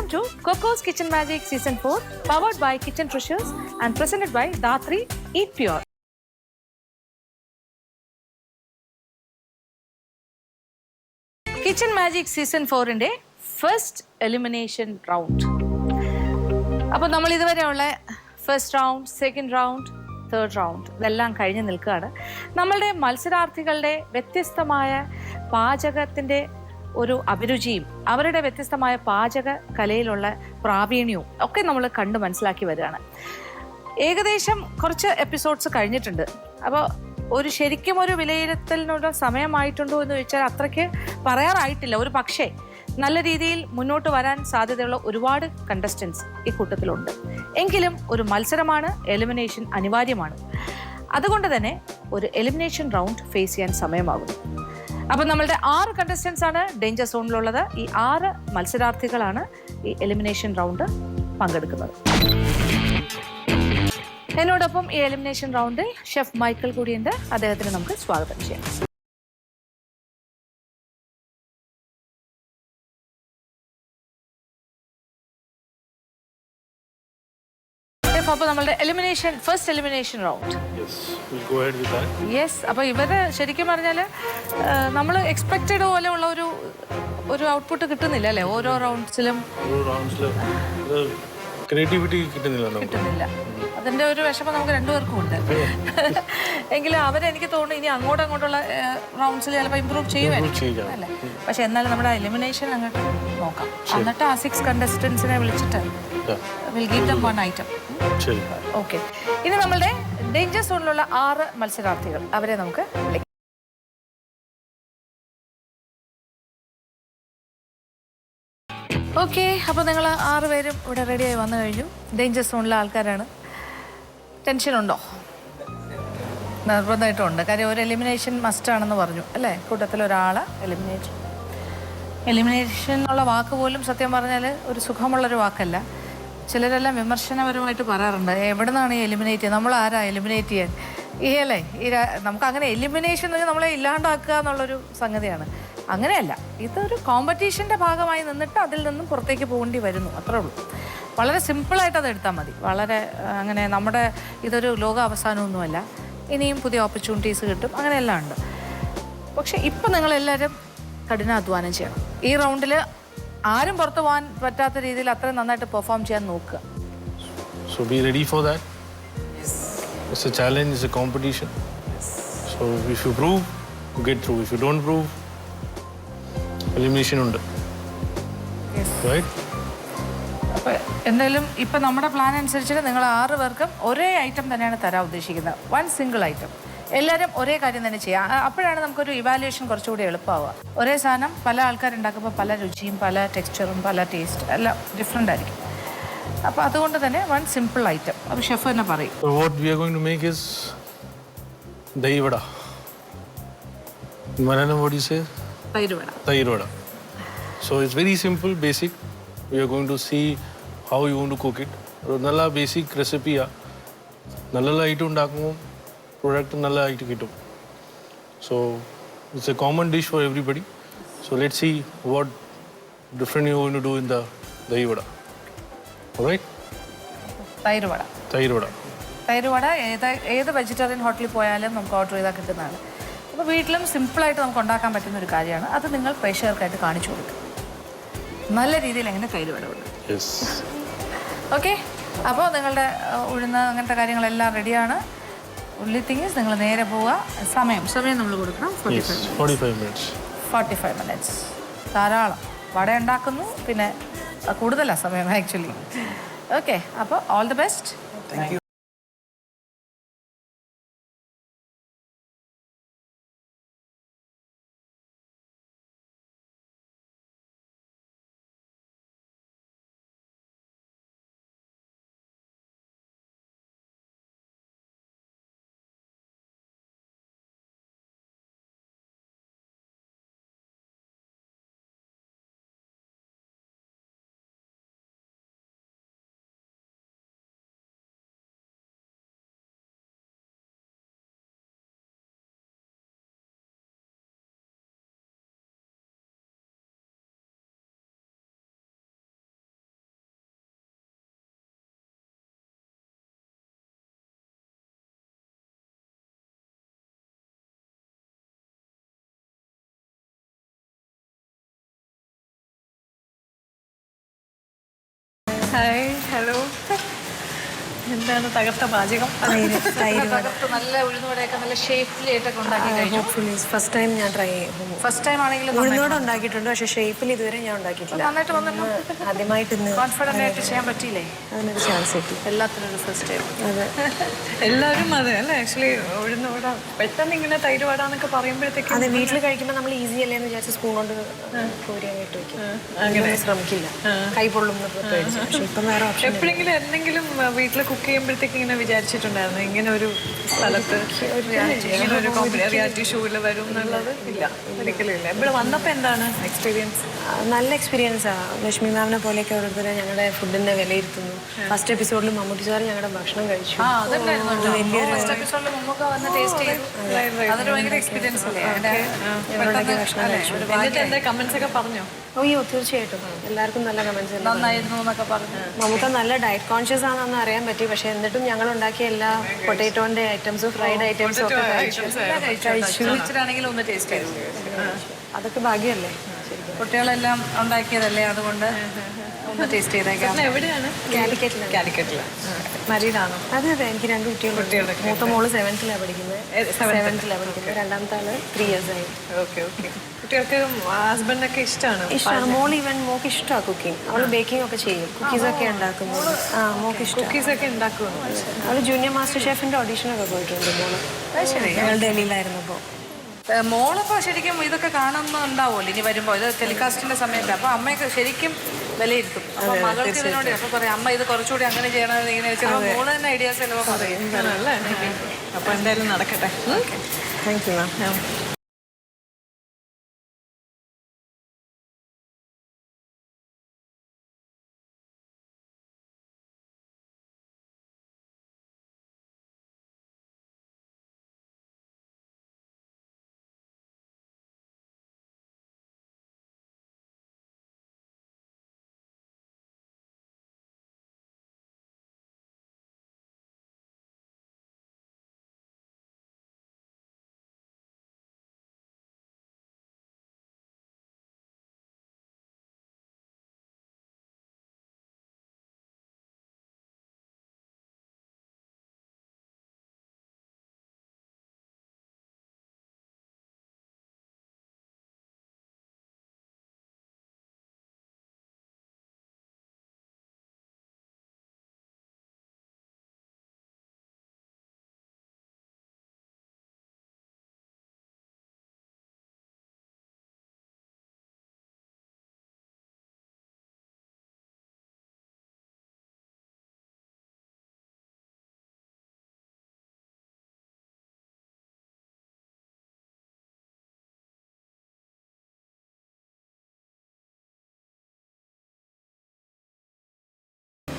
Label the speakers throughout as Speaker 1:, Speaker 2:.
Speaker 1: Welcome to Coco's Kitchen Magic Season 4, powered by Kitchen Treasures and presented by Datri Eat Pure. Kitchen Magic Season 4-ന്റെ first elimination round. അപ്പോൾ നമ്മൾ ഇതുവരെയുള്ള first round, second round, third round ഇതെല്ലാം കഴിഞ്ഞ് നിൽക്കുകയാണ്. നമ്മളുടെ മത്സരാർത്ഥികളുടെ വ്യത്യസ്തമായ പാചകത്തിൻ്റെ ഒരു അഭിരുചിയും അവരുടെ വ്യത്യസ്തമായ പാചക കലയിലുള്ള പ്രാവീണ്യവും ഒക്കെ നമ്മൾ കണ്ട് മനസ്സിലാക്കി വരികയാണ്. ഏകദേശം കുറച്ച് എപ്പിസോഡ്സ് കഴിഞ്ഞിട്ടുണ്ട്. അപ്പോൾ ശരിക്കും ഒരു വിലയിരുത്തലിനുള്ള സമയമായിട്ടുണ്ടോ എന്ന് ചോദിച്ചാൽ അത്രയ്ക്ക് പറയാറായിട്ടില്ല. ഒരു പക്ഷേ നല്ല രീതിയിൽ മുന്നോട്ട് വരാൻ സാധ്യതയുള്ള ഒരുപാട് കണ്ടസ്റ്റൻസ് ഈ കൂട്ടത്തിലുണ്ട്. എങ്കിലും ഒരു മത്സരമാണ്, എലിമിനേഷൻ അനിവാര്യമാണ്. അതുകൊണ്ട് തന്നെ ഒരു എലിമിനേഷൻ റൗണ്ട് ഫേസ് ചെയ്യാൻ സമയമാകും. അപ്പം നമ്മളുടെ 6 കണ്ടസ്റ്റൻസ് ആണ് ഡേഞ്ചർ സോണിലുള്ളത്. ഈ 6 മത്സരാർത്ഥികളാണ് ഈ എലിമിനേഷൻ റൗണ്ട് പങ്കെടുക്കുന്നത്. എന്നോടൊപ്പം ഈ എലിമിനേഷൻ റൗണ്ടിൽ ഷെഫ് മൈക്കിൾ കൂടിയുണ്ട്. അദ്ദേഹത്തിന് നമുക്ക് സ്വാഗതം ചെയ്യാം. അപ്പോൾ നമ്മളുടെ ഫസ്റ്റ് എലിമിനേഷൻ റൗണ്ട്. യെസ്. അപ്പോൾ ഇവര് ശരിക്കും പറഞ്ഞാൽ നമ്മൾ എക്സ്പെക്റ്റഡ് പോലെയുള്ള ഒരു ഔട്ട്പുട്ട് കിട്ടുന്നില്ല അല്ലേ? ഓരോ റൗണ്ട്സിലും
Speaker 2: ക്രിയേറ്റിവിറ്റി കിട്ടുന്നില്ല.
Speaker 1: അതിന്റെ ഒരു വിഷമം നമുക്ക് രണ്ടുപേർക്കും ഉണ്ട്. എങ്കിലും അവരെനിക്ക് തോന്നുന്നു ഇനി അങ്ങോട്ടുള്ള റൗണ്ട്സിൽ ചിലപ്പോൾ ഇമ്പ്രൂവ് ചെയ്യുമായിരിക്കും അല്ലേ? പക്ഷെ എന്നാലും നമ്മുടെ എലിമിനേഷൻ അങ്ങോട്ട് നോക്കാം. എന്നിട്ട് ആ 6 കണ്ടസ്റ്റൻസിനെ വിളിച്ചിട്ട് will give them 1 item. Okay. ഇനി നമ്മളുടെ ഡേഞ്ചർ സോണിലുള്ള 6 മത്സരാർത്ഥികൾ, അവരെ നമുക്ക് വിളിക്കാം. ഓക്കെ. അപ്പോൾ നിങ്ങൾ 6 പേരും ഇവിടെ റെഡിയായി വന്നു കഴിഞ്ഞു. ഡേഞ്ചർ സോണിലെ ആൾക്കാരാണ്. ടെൻഷനുണ്ടോ? നിർബന്ധമായിട്ടും ഉണ്ട്. കാര്യം ഒരു എലിമിനേഷൻ മസ്റ്റാണെന്ന് പറഞ്ഞു അല്ലേ? കൂട്ടത്തിൽ ഒരാളെ എലിമിനേഷൻ എന്നുള്ള വാക്ക് പോലും സത്യം പറഞ്ഞാൽ ഒരു സുഖമുള്ളൊരു വാക്കല്ല. ചിലരെല്ലാം വിമർശനപരമായിട്ട് പറയാറുണ്ട്, എവിടെ നിന്നാണ് ഈ എലിമിനേറ്റ് ചെയ്യുന്നത്, നമ്മൾ ആരാ എലിമിനേറ്റ് ചെയ്യാൻ? അല്ലേ നമുക്ക് അങ്ങനെ എലിമിനേഷൻ എന്ന് പറഞ്ഞാൽ നമ്മളെ ഇല്ലാണ്ടാക്കുക എന്നുള്ളൊരു സംഗതിയാണ്. അങ്ങനെയല്ല, ഇതൊരു കോമ്പറ്റീഷൻ്റെ ഭാഗമായി നിന്നിട്ട് അതിൽ നിന്നും പുറത്തേക്ക് പോകേണ്ടി വരുന്നു, അത്രേ ഉള്ളൂ. വളരെ സിമ്പിളായിട്ട് അത് എടുത്താൽ മതി. വളരെ അങ്ങനെ നമ്മുടെ ഇതൊരു ലോക അവസാനമൊന്നുമല്ല. ഇനിയും പുതിയ ഓപ്പർച്യൂണിറ്റീസ് കിട്ടും, അങ്ങനെയെല്ലാം ഉണ്ട്. പക്ഷെ ഇപ്പം നിങ്ങളെല്ലാവരും കഠിനാധ്വാനം ചെയ്യണം. ഈ റൗണ്ടിൽ ആരും പുറത്തു പോകാൻ പറ്റാത്ത രീതിയിൽ അത്രയും നന്നായിട്ട് പെർഫോം ചെയ്യാൻ നോക്കുക.
Speaker 2: So be ready for that. It's a challenge, it's a competition. So if you prove, you get through. If you don't prove, elimination ഉണ്ട്. Right?
Speaker 1: അപ്പോൾ എന്തായാലും ഇപ്പം നമ്മുടെ പ്ലാൻ അനുസരിച്ചിട്ട് നിങ്ങൾ 6 പേർക്കും ഒരേ ഐറ്റം തന്നെയാണ് തരാൻ ഉദ്ദേശിക്കുന്നത്. 1 സിംഗിൾ ഐറ്റം. എല്ലാവരും ഒരേ കാര്യം തന്നെ ചെയ്യാം. അപ്പോഴാണ് നമുക്കൊരു ഇവാലുവേഷൻ കുറച്ചുകൂടി എളുപ്പമാവുക. ഒരേ സാധനം പല ആൾക്കാരുണ്ടാക്കുമ്പോൾ പല രുചിയും പല ടെക്സ്ചറും പല ടേസ്റ്റ് എല്ലാം ഡിഫറെൻ്റ് ആയിരിക്കും. അപ്പോൾ അതുകൊണ്ട് തന്നെ 1 സിമ്പിൾ ഐറ്റം. അപ്പോൾ ഷെഫ് തന്നെ പറയും.
Speaker 2: So what we are going to make is dahi vada. In Malayalam what do you say? Dahi vada. So it's very simple, basic. We are going to see how you want to cook it. നല്ല basic റെസിപ്പിയാണ്. നല്ല item ഉണ്ടാക്കുമ്പോൾ product നല്ല ആയിട്ട് കിട്ടും. So it's a common dish for everybody. So let see what different you going to do in the dahi vada. Alright?
Speaker 1: തൈര് വട ഏത് വെജിറ്റേറിയൻ ഹോട്ടലിൽ പോയാലും നമുക്ക് ഓർഡർ ചെയ്താൽ കിട്ടുന്നതാണ്. അപ്പോൾ വീട്ടിലും സിമ്പിളായിട്ട് നമുക്ക് ഉണ്ടാക്കാൻ പറ്റുന്ന ഒരു കാര്യമാണ്. അത് നിങ്ങൾ പ്രേക്ഷകർക്കായിട്ട് കാണിച്ചു കൊടുക്കുക. നല്ല രീതിയിൽ എങ്ങനെ തൈര് വട ഉണ്ട്. ഓക്കെ. അപ്പോൾ നിങ്ങളുടെ ഉഴുന്ന് അങ്ങനത്തെ കാര്യങ്ങളെല്ലാം റെഡിയാണ്. only thing is നിങ്ങൾ നേരെ പോവുക. സമയം നമ്മൾ കൊടുക്കണം 45 minutes. ധാരാളം വട ഉണ്ടാക്കുന്നു, പിന്നെ കൂടുതലാണ് സമയം ആക്ച്വലി. ഓക്കെ. അപ്പോൾ all the best.
Speaker 3: Hi hello. എന്താണ് തകർത്ത പാചകം?
Speaker 1: തകർത്ത് നല്ല ഉഴുന്നുവടയൊക്കെ നല്ല ഷേപ്പിലായിട്ടൊക്കെ ഉണ്ടാക്കി കഴിഞ്ഞു.
Speaker 4: ഫസ്റ്റ് ടൈം ഞാൻ ട്രൈ ചെയ്യും.
Speaker 1: ഫസ്റ്റ് ടൈം ആണെങ്കിലും
Speaker 4: ഉഴുന്നോട് ഉണ്ടാക്കിയിട്ടുണ്ട്, പക്ഷെ ഷേപ്പിൽ ഇതുവരെ ഞാൻ ഉണ്ടാക്കിയിട്ടില്ല.
Speaker 1: നന്നായിട്ട് വന്നല്ലോ.
Speaker 4: ആദ്യമായിട്ട് ഇന്ന്
Speaker 1: കോൺഫിഡന്റ് ആയിട്ട് ചെയ്യാൻ പറ്റിയില്ലേ?
Speaker 4: അതിനൊരു ചാൻസ് കിട്ടി.
Speaker 1: എല്ലാത്തിനും ഒരു ഫസ്റ്റ് ടൈം.
Speaker 4: അതെ,
Speaker 3: എല്ലാവരും അതെ അല്ലേ. ആക്ച്വലി ഉഴുന്നുവട പെട്ടെന്ന് ഇങ്ങനെ തൈര് വട എന്നൊക്കെ പറയുമ്പോഴത്തേക്കും
Speaker 4: അതെ, വീട്ടിൽ കഴിക്കുമ്പോൾ നമ്മൾ ഈസി അല്ലേ എന്ന് വിചാരിച്ച് സ്പൂൺ കൊണ്ട് കോരിയായിട്ട് വെക്കും. അങ്ങനെ ശ്രമിക്കില്ല, കൈ പൊള്ളും പേടിച്ചു. പക്ഷെ ഇപ്പം വേറെ ഓപ്ഷൻ.
Speaker 3: എപ്പോഴെങ്കിലും എന്തെങ്കിലും വീട്ടിൽ കുക്ക് ചെയ്യുമ്പോഴത്തേക്ക് ഇങ്ങനെ വിചാരിച്ചിട്ടുണ്ടായിരുന്നു ഇങ്ങനെ ഒരു സ്ഥലത്ത് ഇങ്ങനെ ഒരു റിയാലിറ്റി ഷോയിൽ വരും എന്നുള്ളത്? ഇല്ല, ഒരിക്കലും ഇല്ല. ഇവിടെ വന്നപ്പോൾ എന്താണ് എക്സ്പീരിയൻസ്?
Speaker 4: നല്ല എക്സ്പീരിയൻസാണ്. ലക്ഷ്മി മാമിനെ പോലെയൊക്കെ ഓരോരുത്തരെ ഞങ്ങളുടെ ഫുഡിനെ വിലയിരുത്തുന്നു. ഫസ്റ്റ് എപ്പിസോഡിൽ മമ്മൂട്ടി സാർ ഞങ്ങളുടെ ഭക്ഷണം കഴിച്ചു.
Speaker 3: എന്നിട്ട് എന്താ കമന്റ്സ് ഒക്കെ പറഞ്ഞോ?
Speaker 4: അയ്യോ, തീർച്ചയായിട്ടും എല്ലാവർക്കും നല്ല കമന്റ്സ്.
Speaker 1: നന്നായിരുന്നു എന്നൊക്കെ പറഞ്ഞു.
Speaker 4: നമുക്ക് നല്ല ഡയറ്റ് കോൺഷ്യസ് ആണെന്ന് അറിയാൻ പറ്റി. പക്ഷെ എന്നിട്ടും ഞങ്ങൾ ഉണ്ടാക്കിയ എല്ലാ പൊട്ടേറ്റോന്റെ ഐറ്റംസും ഫ്രൈഡ് ഐറ്റംസും ഒക്കെ
Speaker 1: കഴിച്ചു. ഒന്ന് ടേസ്റ്റ് ചെയ്തു.
Speaker 4: അതൊക്കെ ഭാഗ്യമല്ലേ.
Speaker 1: കുട്ടികളെല്ലാം ഉണ്ടാക്കിയതല്ലേ, അതുകൊണ്ട് ഒന്ന് ടേസ്റ്റ് ചെയ്തേക്കാം.
Speaker 3: എവിടെയാണ്?
Speaker 4: കാലിക്കറ്റിലാണ്.
Speaker 3: കാലിക്കറ്റിലാണ്. മരീനാണോ?
Speaker 4: അതെ അതെ, എനിക്ക് 2 കുട്ടികളുണ്ട്. മൂത്ത മോള് 7th പഠിക്കുന്നത്. 7th പഠിക്കുന്നത്. രണ്ടാമത്തെ ആള് 3 years ആയി.
Speaker 3: Okay okay. കുട്ടികൾക്ക് ഹസ്ബൻഡൊക്കെ ഇഷ്ടമാണ്?
Speaker 4: ഇഷ്ടമാണ്. മോക്ക് ഇഷ്ടമാണ് കുക്കിംഗ്. അവള് ബേക്കിംഗ് ഒക്കെ ചെയ്യും, കുക്കീസ് ഒക്കെ ഉണ്ടാക്കും. മോക്ക് ഇഷ്ടം.
Speaker 3: കുക്കീസ് ഒക്കെ ഉണ്ടാക്കുമോ?
Speaker 4: അവള് ജൂനിയർ മാസ്റ്റർ ഷെഫിന്റെ ഓഡീഷനൊക്കെ പോയിട്ടുണ്ട് മോള്.
Speaker 1: ശരി,
Speaker 4: ഞങ്ങൾ ഡൽഹിയിലായിരുന്നപ്പോൾ.
Speaker 1: മോളപ്പോൾ ശരിക്കും ഇതൊക്കെ കാണുന്നുണ്ടാവുമല്ലോ ഇനി വരുമ്പോൾ, ഇത് ടെലികാസ്റ്റിന്റെ സമയത്ത്. അപ്പൊ അമ്മയൊക്കെ ശരിക്കും വിലയിരുത്തും. അപ്പൊ മകൾക്ക് ഇതിനോട് അപ്പൊ പറയാം, അമ്മ ഇത് കുറച്ചുകൂടി അങ്ങനെ ചെയ്യണം, ഇങ്ങനെ വെച്ചാൽ മോള് തന്നെ ഐഡിയാസ് എല്ലാം പറയും.
Speaker 3: അപ്പൊ എന്തായാലും നടക്കട്ടെ.
Speaker 4: Thank you ma'am.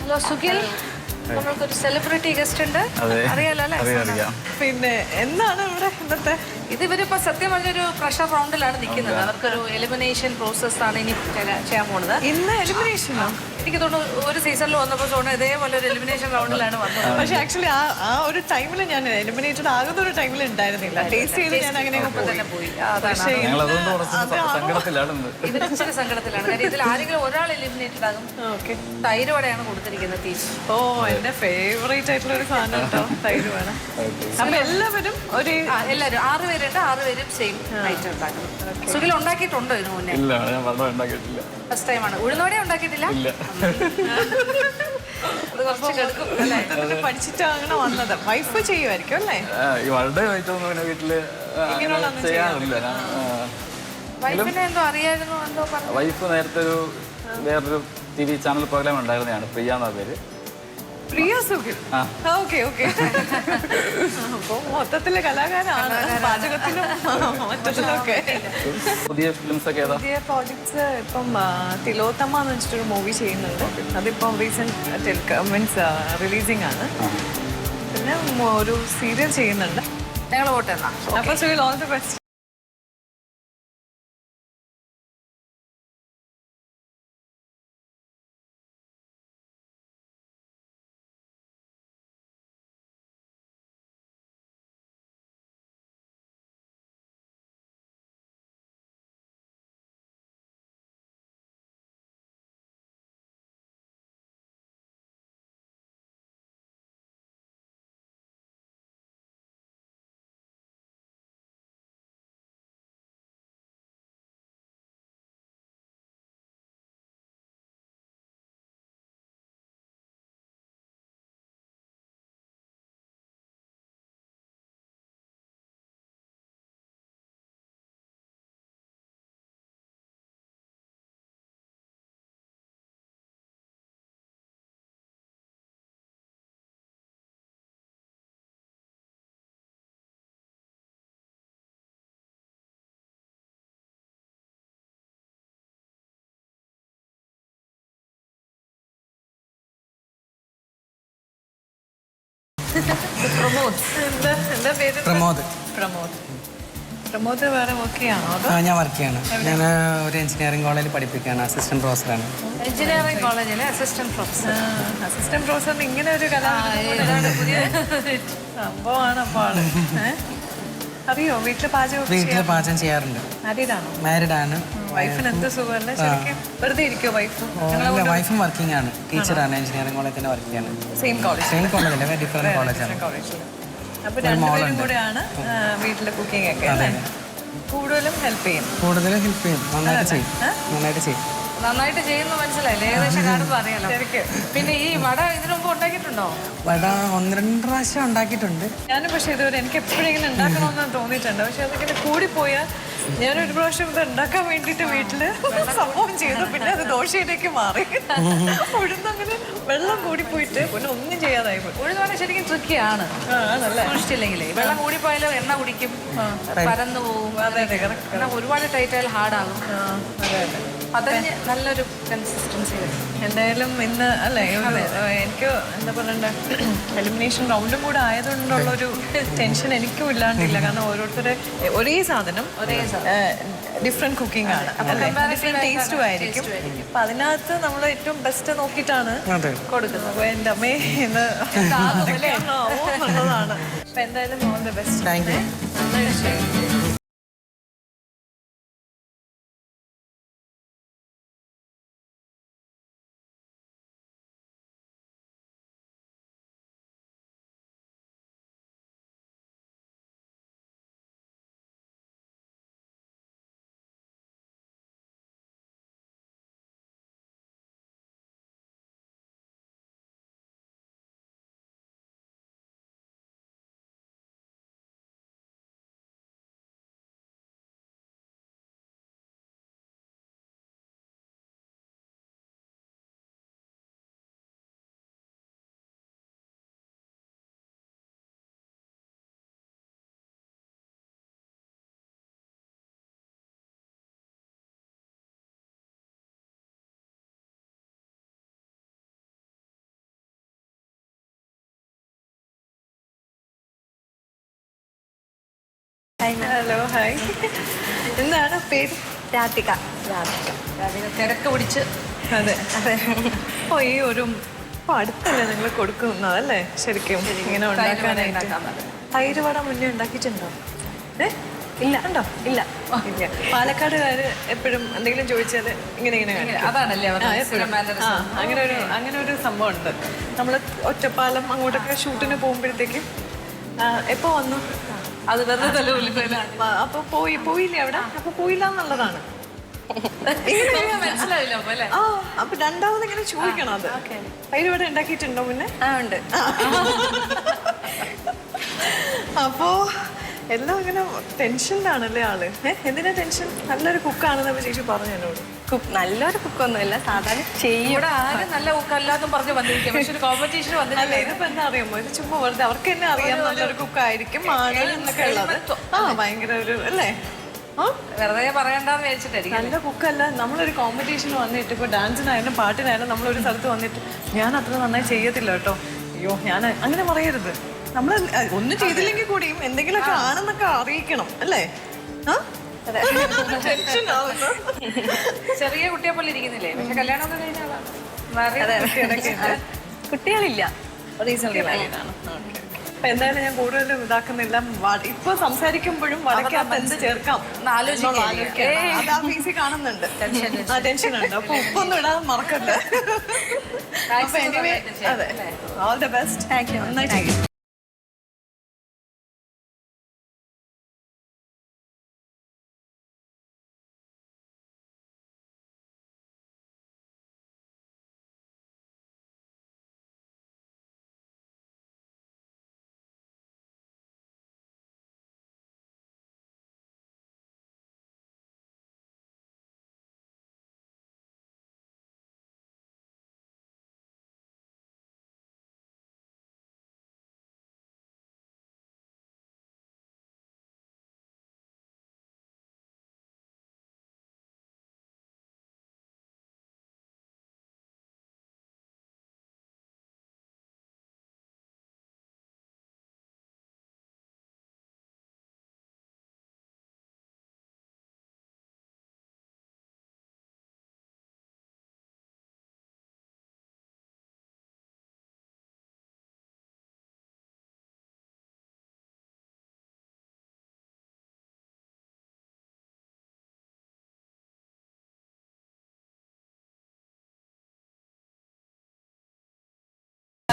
Speaker 1: Hello Sukhil, നമ്മൾക്കൊരു സെലിബ്രിറ്റി ഗസ്റ്റ് ഉണ്ട്, അറിയാലോ അല്ലേ?
Speaker 3: പിന്നെ എന്താണ് ഇവിടെ ഇന്നത്തെ
Speaker 1: ഇതിവരിപ്പോ സത്യം പറഞ്ഞൊരു പ്രഷർ റൗണ്ടിലാണ് നിൽക്കുന്നത്. അവർക്കൊരു എലിമിനേഷൻ പ്രോസസ് ആണ് ഇനി ചെയ്യാൻ പോണത്.
Speaker 3: ഇന്ന് എലിമിനേഷനോ?
Speaker 1: എനിക്ക് തോന്നുന്നു ഒരു സീസണിൽ വന്നപ്പോൾ തോന്നുന്നു ഇതേപോലെ ഒരു എലിമിനേഷൻ റൗണ്ടിലാണ് വന്നത്.
Speaker 3: പക്ഷെ ആക്ച്വലി ആ ഒരു ടൈമിൽ ഞാൻ എലിമിനേറ്റഡ് ആകുന്ന ഒരു ടൈമിൽ ഉണ്ടായിരുന്നില്ല. ടേസ്റ്റ് ചെയ്ത് ഞാൻ അങ്ങനെ
Speaker 1: തന്നെ പോയി. ഇവരിച്ചിരി സങ്കടത്തിലാണ്. കാര്യം ഇതിൽ ആരെങ്കിലും ഒരാൾ എലിമിനേറ്റഡ് ആകും. തൈര് വടയാണ് കൊടുത്തിരിക്കുന്നത് തീച്ച്.
Speaker 3: ഓ, എന്റെ ഫേവറേറ്റ് ആയിട്ടുള്ള ഒരു സാധനം കേട്ടോ തൈര് വട. അപ്പൊ എല്ലാവരും
Speaker 1: എല്ലാവരും 6 പേരുണ്ട്. 6 പേരും സെയിം ഐറ്റം ഉണ്ടാക്കണം. സുഖിൽ ഉണ്ടാക്കിയിട്ടുണ്ടോ ഇതിനു മുന്നേ? ഫസ്റ്റ് ടൈമാണ്. ഉഴുന്നോടെ ഉണ്ടാക്കിയിട്ടില്ല. അത് കുറച്ച് കിടക്കും അല്ലേ?
Speaker 3: പഠിച്ചിട്ട് അങ്ങനെ വന്നത്. വൈഫ് ചെയ്യുമായിരിക്കും അല്ലേ?
Speaker 1: വൈഫിനെ എന്തോ അറിയായിരുന്നു, എന്തോ പറഞ്ഞു.
Speaker 5: വൈഫ് നേരത്തെ വേറൊരു TV ചാനൽ പ്രോഗ്രാം ഉണ്ടായിരുന്നതാണ്, പ്രിയ എന്ന പേര്.
Speaker 3: പ്രിയ സുഖിൽ. Okay okay. അപ്പൊ മൊത്തത്തില് കലാകാരാണ്, പാചകത്തിലും മൊത്തത്തിലൊക്കെ.
Speaker 5: പുതിയ ഫിലിംസ് ഒക്കെ ഏതാ?
Speaker 3: പുതിയ പ്രോജക്ട്സ് ഇപ്പം തിലോത്തമ എന്ന് വെച്ചിട്ടൊരു മൂവി ചെയ്യുന്നുണ്ട്. അതിപ്പം റീസെന്റ് മീൻസ് റിലീസിംഗ് ആണ്. പിന്നെ ഒരു സീരിയൽ ചെയ്യുന്നുണ്ട്.
Speaker 1: ഞങ്ങൾ വോട്ട് എന്നാ.
Speaker 3: അപ്പൊ Sukhil, all the best.
Speaker 1: Pramod.
Speaker 3: എന്താ പേര്?
Speaker 6: പ്രമോദ്.
Speaker 3: പ്രമോദ് വേറെ ഓക്കെയാണോ? അതോ
Speaker 6: ഞാൻ വർക്ക് ചെയ്യാണ്. ഞാൻ ഒരു എഞ്ചിനീയറിംഗ് കോളേജിൽ പഠിപ്പിക്കുകയാണ്. അസിസ്റ്റന്റ് പ്രൊഫസറാണ്.
Speaker 1: എഞ്ചിനീയറിംഗ് കോളേജിലെ അസിസ്റ്റന്റ് പ്രൊഫസർ.
Speaker 3: അസിസ്റ്റന്റ് പ്രൊഫസറിന് ഇങ്ങനെ ഒരു
Speaker 1: പുതിയ
Speaker 3: സംഭവമാണ് അപ്പോൾ ആള്. അറിയോ വീട്ടില് പാചകം?
Speaker 6: വീട്ടിൽ പാചകം ചെയ്യാറുണ്ട്.
Speaker 3: മാരീഡാണോ?
Speaker 6: മാരീഡ് ആണ്.
Speaker 3: വൈഫിന് എന്ത് സുഖമല്ലേ ശരിക്കും? വെറുതെ ഇരിക്കോ വൈഫ്?
Speaker 6: വൈഫും വർക്കിംഗ് ആണ്. ടീച്ചറാണ്. എഞ്ചിനീയറിംഗ് കോളേജിൽ തന്നെ വർക്ക് ചെയ്യാണ്.
Speaker 3: Same college?
Speaker 6: സെയിം കോളേജല്ല, ഡിഫറെന്റ് കോളേജാണ്.
Speaker 3: അപ്പൊ രണ്ടുപേരും കൂടെയാണ് വീട്ടിലെ കുക്കിംഗ് ഒക്കെ അല്ലേ? കൂടുതലും ഹെൽപ്പ് ചെയ്യും.
Speaker 6: കൂടുതലും ഹെൽപ്പ് ചെയ്യും. നന്നായിട്ട് ചെയ്യും. നന്നായിട്ട് ചെയ്യും.
Speaker 1: നന്നായിട്ട് ചെയ്യുന്ന മനസ്സിലായില്ലേ? ഏകദേശം കാണുമ്പോൾ അറിയാലോ. പിന്നെ ഈ വട ഇതിനു മുമ്പ് ഉണ്ടാക്കിയിട്ടുണ്ടോ?
Speaker 6: വട 1-2 പ്രാവശ്യം ഉണ്ടാക്കിയിട്ടുണ്ട്.
Speaker 3: ഞാനും പക്ഷെ ഇതുവരെ എനിക്ക് എപ്പോഴും ഇങ്ങനെ ഉണ്ടാക്കണമെന്ന് തോന്നിയിട്ടുണ്ട്. പക്ഷെ അതിങ്ങനെ കൂടിപ്പോയാൽ ഞാനൊരു പ്രാവശ്യം ഇത് ഉണ്ടാക്കാൻ വേണ്ടിയിട്ട് വീട്ടില് സംഭവം ചെയ്തു. പിന്നെ അത് ദോശയിലേക്ക് മാറി. ഉഴുന്നങ്ങനെ വെള്ളം കൂടിപ്പോയിട്ട് പിന്നെ ഒന്നും ചെയ്യാതായി പോയി.
Speaker 1: ഉഴുന്നോടെ ശരിക്കും ട്രിക്കിയാണ്. സൂക്ഷിച്ചില്ലെങ്കിലേ വെള്ളം കൂടിപ്പോയാലും എണ്ണ കുടിക്കും, പരന്നു പോകും. എണ്ണ ഒരുപാട് ടൈറ്റ് ആയാലും ഹാർഡാകും. അതിന് നല്ലൊരു കൺസിസ്റ്റൻസി വരും.
Speaker 3: എന്തായാലും ഇന്ന് അല്ലേ എനിക്ക് എന്താ പറയണ്ട എലിമിനേഷൻ റൗണ്ടും കൂടെ ആയതുകൊണ്ടുള്ളൊരു ടെൻഷൻ എനിക്കും ഇല്ലാണ്ടില്ല. കാരണം ഓരോരുത്തരെ ഒരേ സാധനം ഡിഫറെന്റ് കുക്കിംഗ് ആണ്, ഡിഫറെന്റ് ടേസ്റ്റും ആയിരിക്കും. അപ്പൊ അതിനകത്ത് നമ്മൾ ഏറ്റവും ബെസ്റ്റ് നോക്കിയിട്ടാണ് കൊടുക്കുന്നത്. അപ്പൊ എൻ്റെ അമ്മേ ഇന്ന് എന്നുള്ളതാണ്. അപ്പൊ എന്തായാലും all the best.
Speaker 6: Thank you.
Speaker 3: Hello hi. എന്താണ് പേര്?
Speaker 4: രാധിക.
Speaker 1: തിരക്ക് പിടിച്ച്.
Speaker 3: അതെ അതെ. അപ്പോൾ ഈ ഒരു അടുത്തല്ലേ നിങ്ങൾ കൊടുക്കുന്നതല്ലേ ശരിക്കും ഇങ്ങനെ ഉണ്ടാക്കാനായിട്ട്? തൈര് വട മുന്നേ ഉണ്ടാക്കിയിട്ടുണ്ടോ? ഇല്ല. ഉണ്ടോ? ഇല്ല. പാലക്കാടുകാര് എപ്പോഴും എന്തെങ്കിലും ചോദിച്ചാൽ ഇങ്ങനെ
Speaker 1: അതാണല്ലേ
Speaker 3: അങ്ങനെ ഒരു സംഭവം ഉണ്ട്. നമ്മൾ ഒറ്റപ്പാലം അങ്ങോട്ടൊക്കെ ഷൂട്ടിന് പോകുമ്പോഴത്തേക്കും എപ്പോ വന്നു
Speaker 1: അത് വെറുതെ
Speaker 3: അപ്പൊ പോയില്ലേ അവിടെ? അപ്പൊ പോയില്ല എന്നുള്ളതാണ്.
Speaker 1: മനസ്സിലാവില്ല അല്ലേ?
Speaker 3: ആ അപ്പൊ രണ്ടാമത് ഇങ്ങനെ ചോദിക്കണം. അത് തൈര് വട ഉണ്ടാക്കിയിട്ടുണ്ടോ മുന്നേ?
Speaker 4: ഉണ്ട്.
Speaker 3: അപ്പോ എല്ലാം ഇങ്ങനെ ടെൻഷനിലാണല്ലേ ആള്? എന്തിനാ ടെൻഷൻ? നല്ലൊരു കുക്കാണെന്ന് ചേച്ചി പറഞ്ഞു എന്നോട്.
Speaker 4: നല്ലൊരു കുക്കൊന്നുമില്ല, സാധാരണ ചെയ്യും.
Speaker 1: ഇവിടെ ആരും നല്ല കുക്കല്ലാന്നും പറഞ്ഞു വന്നിരിക്കും. പക്ഷെ ഒരു കോമ്പറ്റീഷൻ
Speaker 3: അല്ല ഇതിപ്പോ എന്താ അറിയാമോ, ഇത് ചുമ്മാ വെറുതെ അവർക്ക് തന്നെ അറിയാം നല്ലൊരു കുക്കായിരിക്കും ആണ് എന്നൊക്കെ ഉള്ളത്. ആ ഭയങ്കര ഒരു അല്ലേ
Speaker 1: വെറുതെ പറയണ്ടെന്ന് വിചാരിച്ചിട്ടായിരിക്കും.
Speaker 3: നല്ല കുക്കല്ല. നമ്മളൊരു കോമ്പറ്റീഷന് വന്നിട്ട് ഇപ്പോൾ ഡാൻസിനായാലും പാട്ടിനായാലും നമ്മളൊരു സ്ഥലത്ത് വന്നിട്ട് ഞാൻ അത്ര നന്നായി ചെയ്യത്തില്ല കേട്ടോ, അയ്യോ ഞാൻ അങ്ങനെ പറയരുത്. നമ്മൾ ഒന്നും ചെയ്തില്ലെങ്കിൽ കൂടിയും എന്തെങ്കിലുമൊക്കെ ആണെന്നൊക്കെ അറിയിക്കണം അല്ലേ?
Speaker 1: ചെറിയ കുട്ടിയെ പോലെ ഇരിക്കുന്നില്ലേ? പക്ഷെ കല്യാണമൊക്കെ കഴിഞ്ഞാൽ
Speaker 4: കുട്ടികളില്ല, റീസൺലി മാരീഡ് ആണ്.
Speaker 3: അപ്പൊ എന്തായാലും ഞാൻ കൂടുതലും ഇതാക്കുന്നില്ല. ഇപ്പൊ സംസാരിക്കുമ്പോഴും വടക്കകത്ത് എന്ത് ചേർക്കാം അതാ ഫീസി കാണുന്നുണ്ട്, ടെൻഷൻ ഉണ്ട്. അപ്പൊ ഉപ്പൊന്നും ഇടാൻ മറക്കല്ലേ. അപ്പൊ എനിവേ അതെ, all the best.
Speaker 4: Thank you.
Speaker 3: നന്നായിട്ട്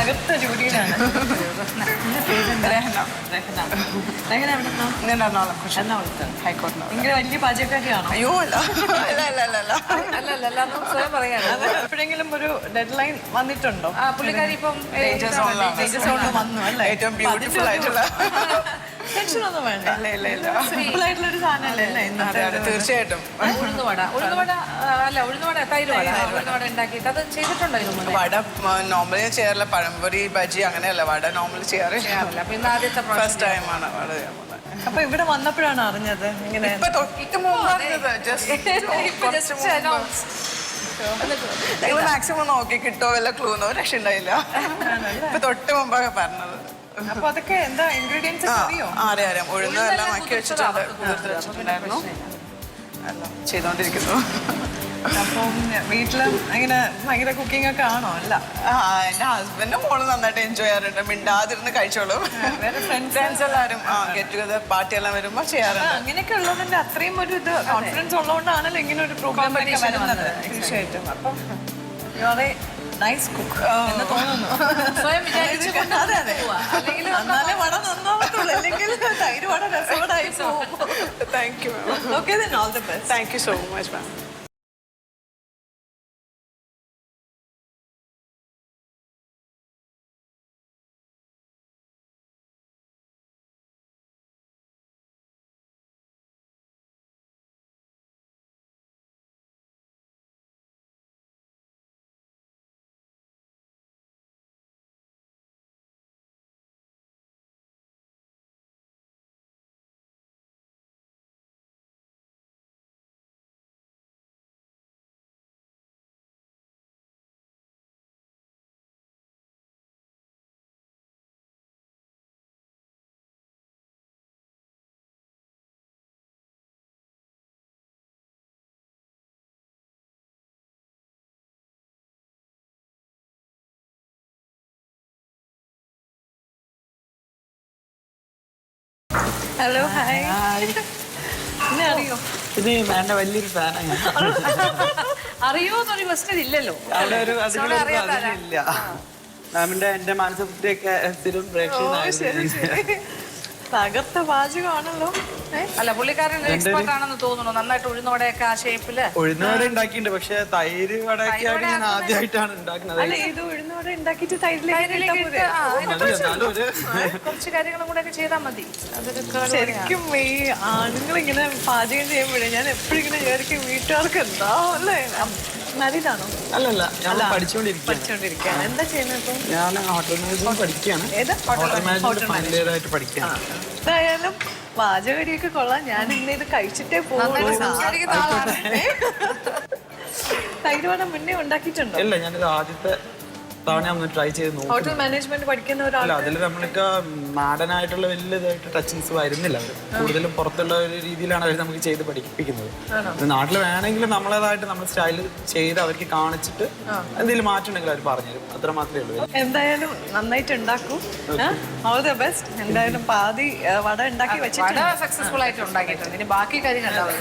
Speaker 3: തകർത്ത ജോലിയിലാണ്. ഭയങ്കര വലിയ പാചകക്കാരിയാണോ?
Speaker 7: അയ്യോ അല്ല
Speaker 1: അല്ലല്ല സ്വയം പറയാണ്.
Speaker 3: എപ്പോഴെങ്കിലും ഒരു ഡെഡ് ലൈൻ വന്നിട്ടുണ്ടോ?
Speaker 1: പുള്ളിക്കാരി ഇപ്പം
Speaker 3: വന്നു അല്ലേ?
Speaker 7: ഏറ്റവും ബ്യൂട്ടിഫുൾ ആയിട്ടുള്ള
Speaker 3: ടെൻഷനൊന്നും വേണ്ട. സിമ്പിൾ ആയിട്ടുള്ള ഒരു സാധനമല്ലേ ഇന്നത്തെ?
Speaker 7: തീർച്ചയായിട്ടും
Speaker 1: ഉഴുന്നുവട തൈര് വട ഉണ്ടാക്കിയിട്ട് അത് ചെയ്തിട്ടുണ്ടോ ഇതിനു മുന്നേ?
Speaker 7: വട നോർമലി ചെയ്യാറില്ല. പഴംപൊരി ബജി അങ്ങനെയല്ല വട നോർമലി ചെയ്യാറില്ല.
Speaker 1: അപ്പൊ ഇന്ന് ആദ്യത്തെ
Speaker 7: ഫസ്റ്റ് ടൈമാണ് വട ചെയ്യാൻ പോകുന്നത്.
Speaker 3: അപ്പൊ ഇവിടെ വന്നപ്പോഴാണ് അറിഞ്ഞത് ഇങ്ങനെ?
Speaker 7: ഇപ്പൊ തൊട്ട് ഞങ്ങൾ മാക്സിമം നോക്കി കിട്ടോ വല്ല ക്ലൂന്നോ രക്ഷ ഉണ്ടായില്ല. ഇപ്പൊ തൊട്ട് മുമ്പാണ് പറഞ്ഞത്.
Speaker 3: അപ്പൊ അതൊക്കെ എന്താ ഇൻഗ്രീഡിയൻസ് അറിയോ?
Speaker 7: അറിയാം. ഉഴുന്ന് എല്ലാം ആക്കി വെച്ചിട്ടുണ്ട്, കുതിർത്ത് വെച്ചിട്ടുണ്ടായിരുന്നു. എല്ലാം ചെയ്തോണ്ടിരിക്കുന്നു.
Speaker 3: അപ്പം വീട്ടില് അങ്ങനെ ഭയങ്കര കുക്കിംഗ് ഒക്കെ ആണോ? അല്ല,
Speaker 7: എന്റെ ഹസ്ബൻഡും മോള് നന്നായിട്ട് എൻജോയ് ചെയ്യാറുണ്ട്. മിണ്ടാതിരുന്ന് കഴിച്ചോളും.
Speaker 3: വേറെ
Speaker 7: ഫ്രണ്ട്സ് എല്ലാവരും ഗെറ്റ് ടുഗദർ പാർട്ടി എല്ലാം വരുമ്പോ ചെയ്യാറുണ്ട്.
Speaker 3: അങ്ങനെയൊക്കെ ഉള്ളതിന്റെ അത്രയും ഒരു ഇത് കോൺഫിഡൻസ് ഉള്ളതുകൊണ്ടാണല്ലോ ഇങ്ങനെ ഒരു പ്രോഗ്രാം വരുന്നത്. തീർച്ചയായിട്ടും. അപ്പം നൈസ് കുക്ക് എന്ന് തോന്നുന്നു.
Speaker 1: സ്വയം വിചാരിച്ചുകൊണ്ട്
Speaker 3: അതെ അതെ. എന്നാലേ വട നന്നാവത്തുള്ളൂ, അല്ലെങ്കിൽ തൈര് വട രസവടായി പോകും.
Speaker 7: Thank you ma'am.
Speaker 3: Okay then all the best.
Speaker 7: Thank you so much ma'am.
Speaker 3: Hello hi. എന്നെ അറിയോ?
Speaker 6: ഇത് വേണ്ട വലിയൊരു ഫാനാണ്.
Speaker 1: അറിയോന്നൊരു ക്വസ്റ്റ്യൻ ഇല്ലല്ലോ.
Speaker 6: അവിടെ ഒരു ഇല്ല. മാമിന്റെ എന്റെ മാനസപുത്രിയൊക്കെ സ്ഥിരം പ്രേക്ഷകനായിരുന്നു.
Speaker 3: തകർത്ത പാചകമാണല്ലോ.
Speaker 1: അല്ല പുള്ളിക്കാരൻ എക്സ്പെർട്ട് ആണെന്ന് തോന്നുന്നു. നന്നായിട്ട് ഉഴുന്നോടെയൊക്കെ ആ ഷേപ്പില്
Speaker 6: ഉഴുന്നുവട ഉണ്ടാക്കിയിട്ടുണ്ട്, പക്ഷെ തൈര് വടയൊക്കെ ആയിട്ട് ഞാൻ ആദ്യമായിട്ടാണ് ഉണ്ടാക്കുന്നത്.
Speaker 3: അല്ല, ഇത് ഉഴുന്നോടെ ഉണ്ടാക്കിയിട്ട് തൈരിലേക്ക്
Speaker 6: എന്നാലും ഒരു
Speaker 1: കുറച്ച് കാര്യങ്ങളും കൂടെ ഒക്കെ ചെയ്താൽ മതി. അതൊരു
Speaker 3: ശരിക്കും ഈ ആണുങ്ങൾ ഇങ്ങനെ പാചകം ചെയ്യുമ്പോഴേ ഞാൻ എപ്പോഴും ഇങ്ങനെ വിചാരിക്കും വീട്ടുകാർക്ക് എന്താ അല്ലേ? മാരീഡാണോ?
Speaker 6: അല്ലല്ല, ഞാൻ പഠിച്ചുകൊണ്ടിരിക്കുകയാണ്.
Speaker 3: എന്താ ചെയ്യുന്നത് ഇപ്പം?
Speaker 6: ഞാൻ ഹോട്ടൽ മാനേജ്മെന്റ് പഠിക്കുകയാണ്. ഹോട്ടൽ മാനേജ്മെന്റ് ഫൈനൽ ഇയർ ആയിട്ട് പഠിക്കുകയാണ്.
Speaker 3: എന്തായാലും പാചകരിയൊക്കെ കൊള്ളാം. ഞാൻ ഇന്ന് ഇത് കഴിച്ചിട്ടേ പോകുള്ളൂ. തൈര് വട മുന്നേ ഉണ്ടാക്കിയിട്ടുണ്ടോ?
Speaker 6: ഇല്ല, ഞാനിത് ആദ്യത്തെ തവണ ഒന്ന് ട്രൈ ചെയ്ത് നോക്കും.
Speaker 3: ഹോട്ടൽ മാനേജ്മെന്റ് പഠിക്കുന്ന ഒരാൾ
Speaker 6: അല്ല, അതിൽ നമ്മൾക്ക് നാടനായിട്ടുള്ള വലിയ ഇതായിട്ട് ടച്ചിങ്സ് വരുന്നില്ല. അവർ കൂടുതലും പുറത്തുള്ള ഒരു രീതിയിലാണ് അവർ നമുക്ക് ചെയ്ത് പഠിപ്പിക്കുന്നത്. നാട്ടിൽ വേണമെങ്കിൽ നമ്മളേതായിട്ട് നമ്മൾ സ്റ്റൈൽ ചെയ്ത് അവർക്ക് കാണിച്ചിട്ട് എന്തെങ്കിലും മാറ്റം ഉണ്ടെങ്കിൽ അവർ പറഞ്ഞുതരും. അത്ര മാത്രമേ ഉള്ളൂ.
Speaker 3: എന്തായാലും നന്നായിട്ട് ഉണ്ടാക്കൂ. All the best. എന്തായാലും പാതി വട ഉണ്ടാക്കി വെച്ചിട്ടുണ്ട്.
Speaker 1: സക്സസ്ഫുൾ ആയിട്ട് ഉണ്ടാക്കിയിട്ടുണ്ട്. ഇനി ബാക്കി കാര്യങ്ങൾ ഉണ്ടാവും.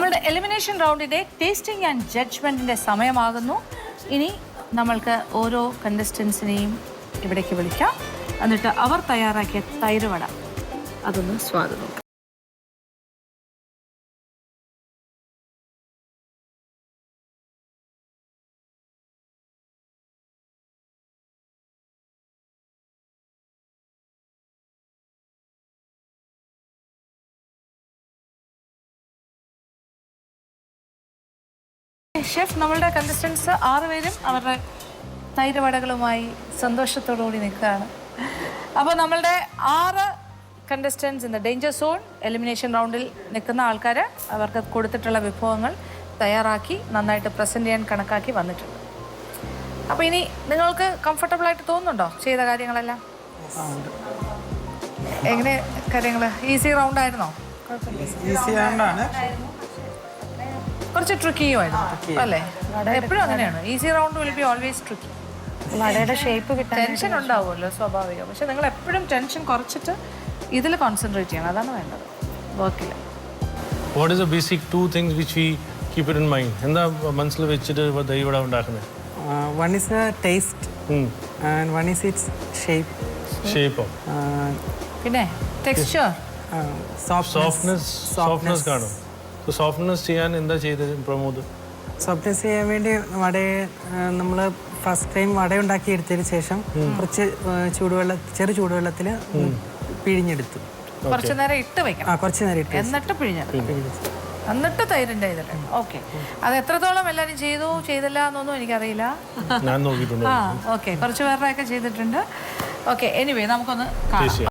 Speaker 1: നമ്മളുടെ എലിമിനേഷൻ റൗണ്ടിന്റെ ടേസ്റ്റിംഗ് ആൻഡ് ജഡ്ജ്മെന്റിന്റെ സമയമാകുന്നു. ഇനി നമ്മൾക്ക് ഓരോ കണ്ടസ്റ്റൻസിനെയും ഇവിടേക്ക് വിളിക്കാം. എന്നിട്ട് അവർ തയ്യാറാക്കിയ തൈര് വട അതൊന്ന് സ്വാദ് നോക്കാം. ഷെഫ്, നമ്മളുടെ കണ്ടസ്റ്റൻസ് 6 പേരും അവരുടെ തൈര് വടകളുമായി സന്തോഷത്തോടുകൂടി നിൽക്കുകയാണ്. അപ്പോൾ നമ്മളുടെ 6 contestants in the danger zone elimination റൗണ്ടിൽ നിൽക്കുന്ന ആൾക്കാർ അവർക്ക് കൊടുത്തിട്ടുള്ള വിഭവങ്ങൾ തയ്യാറാക്കി നന്നായിട്ട് പ്രസൻറ്റ് ചെയ്യാൻ കണക്കാക്കി വന്നിട്ടുണ്ട്. അപ്പോൾ ഇനി നിങ്ങൾക്ക് കംഫർട്ടബിൾ ആയിട്ട് തോന്നുന്നുണ്ടോ ചെയ്ത കാര്യങ്ങളെല്ലാം? എങ്ങനെ കാര്യങ്ങൾ ഈസി റൗണ്ട് ആയിരുന്നോ?
Speaker 6: ഈസി ആയതുകൊണ്ടാണ്
Speaker 1: കുറച്ച് ട്രിക്കിയും ആയിരുന്നു അല്ലേ? എപ്പോഴും അങ്ങനെയാണ്, easy round will be always tricky.
Speaker 4: വടയുടെ ഷേപ്പ് കിട്ടാൻ
Speaker 1: ടെൻഷൻ ഉണ്ടാവുമല്ലോ സ്വാഭാവികം, പക്ഷെ നിങ്ങൾ എപ്പോഴും ടെൻഷൻ കുറച്ചിട്ട് ഇതിൽ കോൺസെൻട്രേറ്റ് ചെയ്യണം, അതാണ് വേണ്ടത് വർക്കിൽ.
Speaker 2: What is the basic 2 things which we keep it in mind? എന്താ മനസ്സിൽ വെച്ചിട്ട് ദൈവട ഉണ്ടാക്കുന്നത്?
Speaker 8: One is the taste and one is its shape.
Speaker 2: ഷേപ്പോ
Speaker 1: പിന്നെ ടെക്സ്ചർ,
Speaker 2: സോഫ്റ്റ്നെസ് കാണും. സോഫ്റ്റ്നെസ് ചെയ്യാൻ എന്താ ചെയ്തത് പ്രമോദ്?
Speaker 8: സോഫ്റ്റ്നെസ് ചെയ്യാൻ വേണ്ടി വടയെ നമ്മൾ ഫസ്റ്റ് ടൈം വട ഉണ്ടാക്കി എടുത്തതിന് ശേഷം കുറച്ച് ചെറു ചൂടുവെള്ളത്തിൽ പിഴിഞ്ഞെടുത്തു.
Speaker 1: കുറച്ച് നേരം ഇട്ട് വെക്കണം.
Speaker 8: കുറച്ച് നേരം ഇട്ട്
Speaker 1: എന്നിട്ട് പിഴിഞ്ഞെടുക്കും, എന്നിട്ട് തൈരിൻ്റെ ഇതിലാണ്. ഓക്കെ, അത് എത്രത്തോളം എല്ലാവരും ചെയ്തില്ല എന്നൊന്നും എനിക്കറിയില്ല.
Speaker 2: ഞാൻ നോക്കിയിട്ടുണ്ട്.
Speaker 1: ഓക്കെ, കുറച്ച് പേരുടെ ഒക്കെ ചെയ്തിട്ടുണ്ട്. ഓക്കെ, എനിവേ നമുക്കൊന്ന് കാണാം.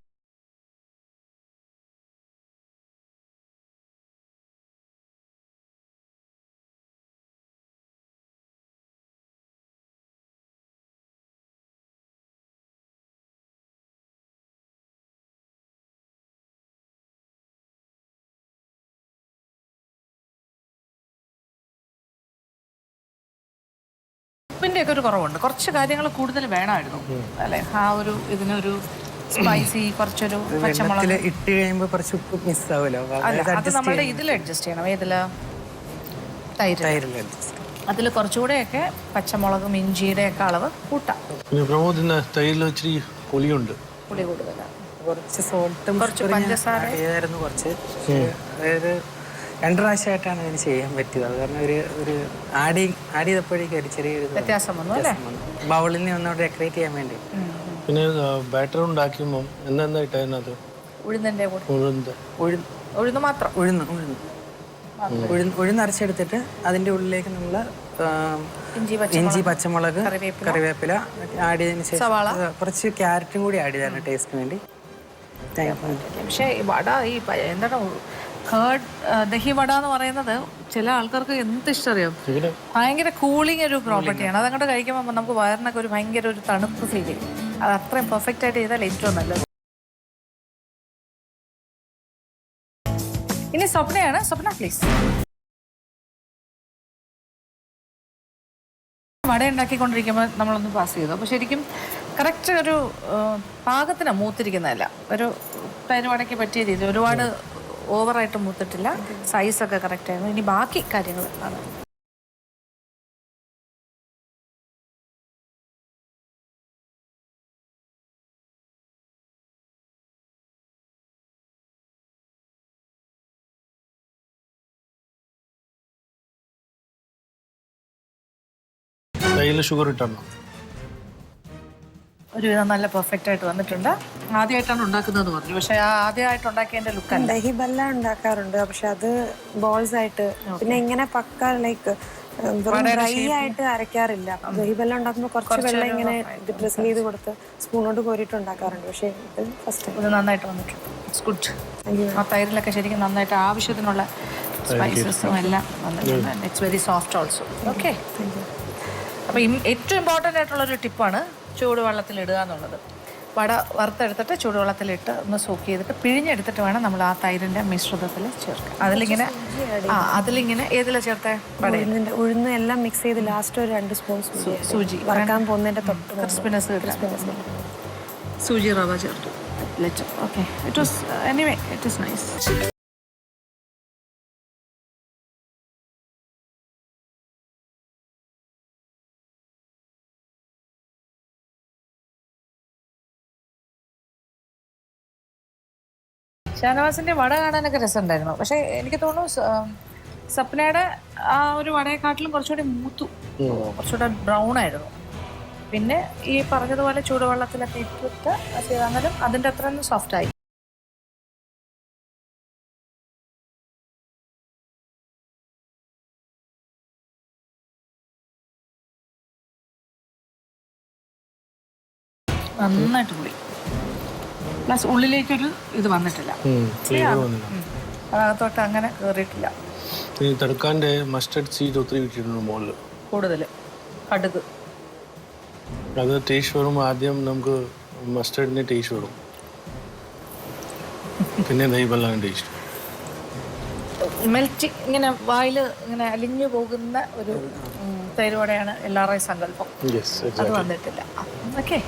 Speaker 1: ഉപ്പിൻ്റെ ഒക്കെ ഒരു കുറവുണ്ട്, കുറച്ച് കാര്യങ്ങൾ കൂടുതൽ വേണമായിരുന്നു അല്ലേ? ആ ഒരു ഇതിനൊരു സ്പൈസി, കുറച്ചൊരു പച്ചമുളക്
Speaker 8: ഇട്ട് കഴിയുമ്പോൾ കുറച്ച് ഉപ്പ് മിസ് ആവുമല്ലോ.
Speaker 1: അത് നമ്മളുടെ ഇതിൽ അഡ്ജസ്റ്റ് ചെയ്യണം. ഏതില്? തൈര്. അതിൽ കുറച്ചുകൂടെയൊക്കെ പച്ചമുളകും ഇഞ്ചിയുടെ ഒക്കെ അളവ് കൂട്ടാം.
Speaker 2: പ്രമോദിന് തൈരിൽ ഇച്ചിരി പുളിയുണ്ട്,
Speaker 1: പുളി കൂടുതലാണ്.
Speaker 8: കുറച്ച് സോൾട്ടും
Speaker 1: കുറച്ച് പഞ്ചസാര
Speaker 8: ചെയ്തായിരുന്നു. കുറച്ച് അതായത് 2 പ്രാവശ്യമായിട്ടാണ് അതിന് ചെയ്യാൻ പറ്റിയത്. അത് കാരണം ഒരു ആഡ് ചെയ്തപ്പോഴേക്കും ഒരു ചെറിയൊരു
Speaker 1: വ്യത്യാസം വന്നു അല്ലേ?
Speaker 8: ബൗളിനെ ഒന്നുകൂടെ ഡെക്കറേറ്റ് ചെയ്യാൻ വേണ്ടി.
Speaker 2: പിന്നെ ബാറ്റർ ഉണ്ടാക്കുമ്പോൾ എന്താ ഇട്ടതിനകത്ത്?
Speaker 1: ഉഴുന്നിൻ്റെ കൂടെ ഉഴുന്ന് മാത്രം.
Speaker 8: ഉഴുന്ന് അരച്ചെടുത്തിട്ട് അതിൻ്റെ ഉള്ളിലേക്ക് നമ്മൾ ഇഞ്ചി, പച്ചമുളക്, കറിവേപ്പില ആഡ് ചെയ്തതിന് ശേഷം കുറച്ച് ക്യാരറ്റും കൂടി ആഡ് ചെയ്തായിരുന്നു ടേസ്റ്റിന് വേണ്ടി.
Speaker 1: പക്ഷേ വട ഈ എന്താണ് കേർഡ് ദഹി വട എന്ന് പറയുന്നത് ചില ആൾക്കാർക്ക് എന്ത് ഇഷ്ടം അറിയാം, ഭയങ്കര കൂളിംഗ് ഒരു പ്രോപ്പർട്ടിയാണ്. അതങ്ങോട്ട് കഴിക്കുമ്പോൾ നമുക്ക് വയറിനൊക്കെ ഒരു ഭയങ്കര ഒരു തണുപ്പ് ഫീൽ ചെയ്യും. അത് അത്രയും പെർഫെക്റ്റ് ആയിട്ട് ചെയ്താൽ ഏറ്റവും നല്ലത്. ഇനി സ്വപ്നയാണ്. സ്വപ്ന പ്ലീസ്. വട ഉണ്ടാക്കിക്കൊണ്ടിരിക്കുമ്പോൾ നമ്മളൊന്ന് പാസ് ചെയ്തു. അപ്പോൾ ശരിക്കും കറക്റ്റ് ഒരു പാകത്തിന് മൂത്തിരിക്കുന്നതല്ല, ഒരു തൈര് വടയ്ക്ക് പറ്റിയ രീതി. ഒരുപാട് ഓവറായിട്ട് മൂത്തിട്ടില്ല, സൈസൊക്കെ കറക്റ്റ് ആയിരുന്നു. ഇനി ബാക്കി കാര്യങ്ങൾ ആണ്.
Speaker 2: തൈരിൽ ഷുഗർ ഇട്ടാണോ?
Speaker 1: ഒരുവിധം നല്ല പെർഫെക്റ്റ് ആയിട്ട് വന്നിട്ടുണ്ട്. ആദ്യമായിട്ടാണ് ഉണ്ടാക്കുന്നത് പറഞ്ഞു, പക്ഷെ ആ ആദ്യമായിട്ട് ഉണ്ടാക്കിയതിന്റെ ലുക്കല്ല.
Speaker 4: ദഹിബല്ല ഉണ്ടാക്കാറുണ്ട്, പക്ഷെ അത് ബോൾസ് ആയിട്ട്, പിന്നെ ഇങ്ങനെ പക്ക ലൈക്ക് ഡ്രൈ ആയിട്ട് അരയ്ക്കാറില്ല. ദഹിബല്ല ഉണ്ടാക്കുമ്പോൾ കുറച്ച് വെള്ളം ഇങ്ങനെ ഡ്രസ് ചെയ്ത് കൊടുത്ത് സ്പൂൺ കൊണ്ട് കോരിയിട്ട് ഉണ്ടാക്കാറുണ്ട്. പക്ഷേ ഇത് ഫസ്റ്റ്
Speaker 1: ഇത് നന്നായിട്ട് വന്നിട്ടുണ്ട്. It's good. ആ തൈരിലൊക്കെ ശരിക്കും നന്നായിട്ട് ആവശ്യത്തിനുള്ള സ്പൈസസും എല്ലാം വന്നിട്ടുണ്ട്. It's very soft also. Okay, അപ്പോൾ ഏറ്റവും ഇമ്പോർട്ടൻ്റ് ആയിട്ടുള്ളൊരു ടിപ്പാണ് ചൂടുവെള്ളത്തിലിടുക എന്നുള്ളത്. വട വറുത്തെടുത്തിട്ട് ചൂടുവെള്ളത്തിലിട്ട് ഒന്ന് സോക്ക് ചെയ്തിട്ട് പിഴിഞ്ഞെടുത്തിട്ട് വേണം നമ്മൾ ആ തൈരിൻ്റെ മിശ്രിതത്തിൽ ചേർക്കാൻ. അതിലിങ്ങനെ ഏതിലാണ് ചേർത്തേ?
Speaker 4: ഉഴുന്ന് എല്ലാം മിക്സ് ചെയ്ത് ലാസ്റ്റ് ഒരു 2 സ്പൂൺ സൂചി വറക്കാൻ പോകുന്നതിൻ്റെ തൊട്ട്
Speaker 1: ക്രിസ്പിനെസ് സൂചി റവ ചേർത്തു. Okay, it was anyway it is nice. ഷാനവാസിന്റെ വട കാണാനൊക്കെ രസമുണ്ടായിരുന്നു. പക്ഷെ എനിക്ക് തോന്നുന്നു സപ്നയുടെ ആ ഒരു വടയെക്കാട്ടിലും കുറച്ചുകൂടി മൂത്തു, കുറച്ചുകൂടെ ബ്രൗൺ ആയിരുന്നു. പിന്നെ ഈ പറഞ്ഞതുപോലെ ചൂടുവെള്ളത്തിലൊക്കെ ഇട്ടിട്ട് അങ്ങനെ അതിൻ്റെ അത്ര ഒന്ന് സോഫ്റ്റായി. നന്നായിട്ട് പൊളി. പ്ലസ് ഉള്ളിലേക്കൊരു ഇത് വന്നിട്ടില്ല,
Speaker 2: ഫ്ലേവർ വന്നില്ല.
Speaker 1: അകത്തോട്ട് അങ്ങനെ കയറിയിട്ടില്ല.
Speaker 2: ഈ തടുക്കാൻ്റെ മസ്റ്റർഡ് സീഡ് ഒത്തിരി കിട്ടിയിട്ടുണ്ട് മുകളിൽ
Speaker 1: കൂടുതൽ കടുക്.
Speaker 2: അത് ടേസ്റ്റ് വരുമ്പോൾ ആദ്യം നമുക്ക് മസ്റ്റർഡിൻ്റെ ടേസ്റ്റ് വരും, പിന്നെ ദഹിബെല്ലാം ടേസ്റ്റ്.
Speaker 1: മെൽറ്റ് ഇങ്ങനെ വായിൽ ഇങ്ങനെ അലിഞ്ഞു പോകുന്ന ഒരു തൈരുവടയാണ് എല്ലാവരുടെയും സങ്കല്പം.
Speaker 2: യെസ്,
Speaker 1: അത്
Speaker 2: എക്സാക്ട്ലി.
Speaker 1: വന്നിട്ടില്ല. ഓക്കെ,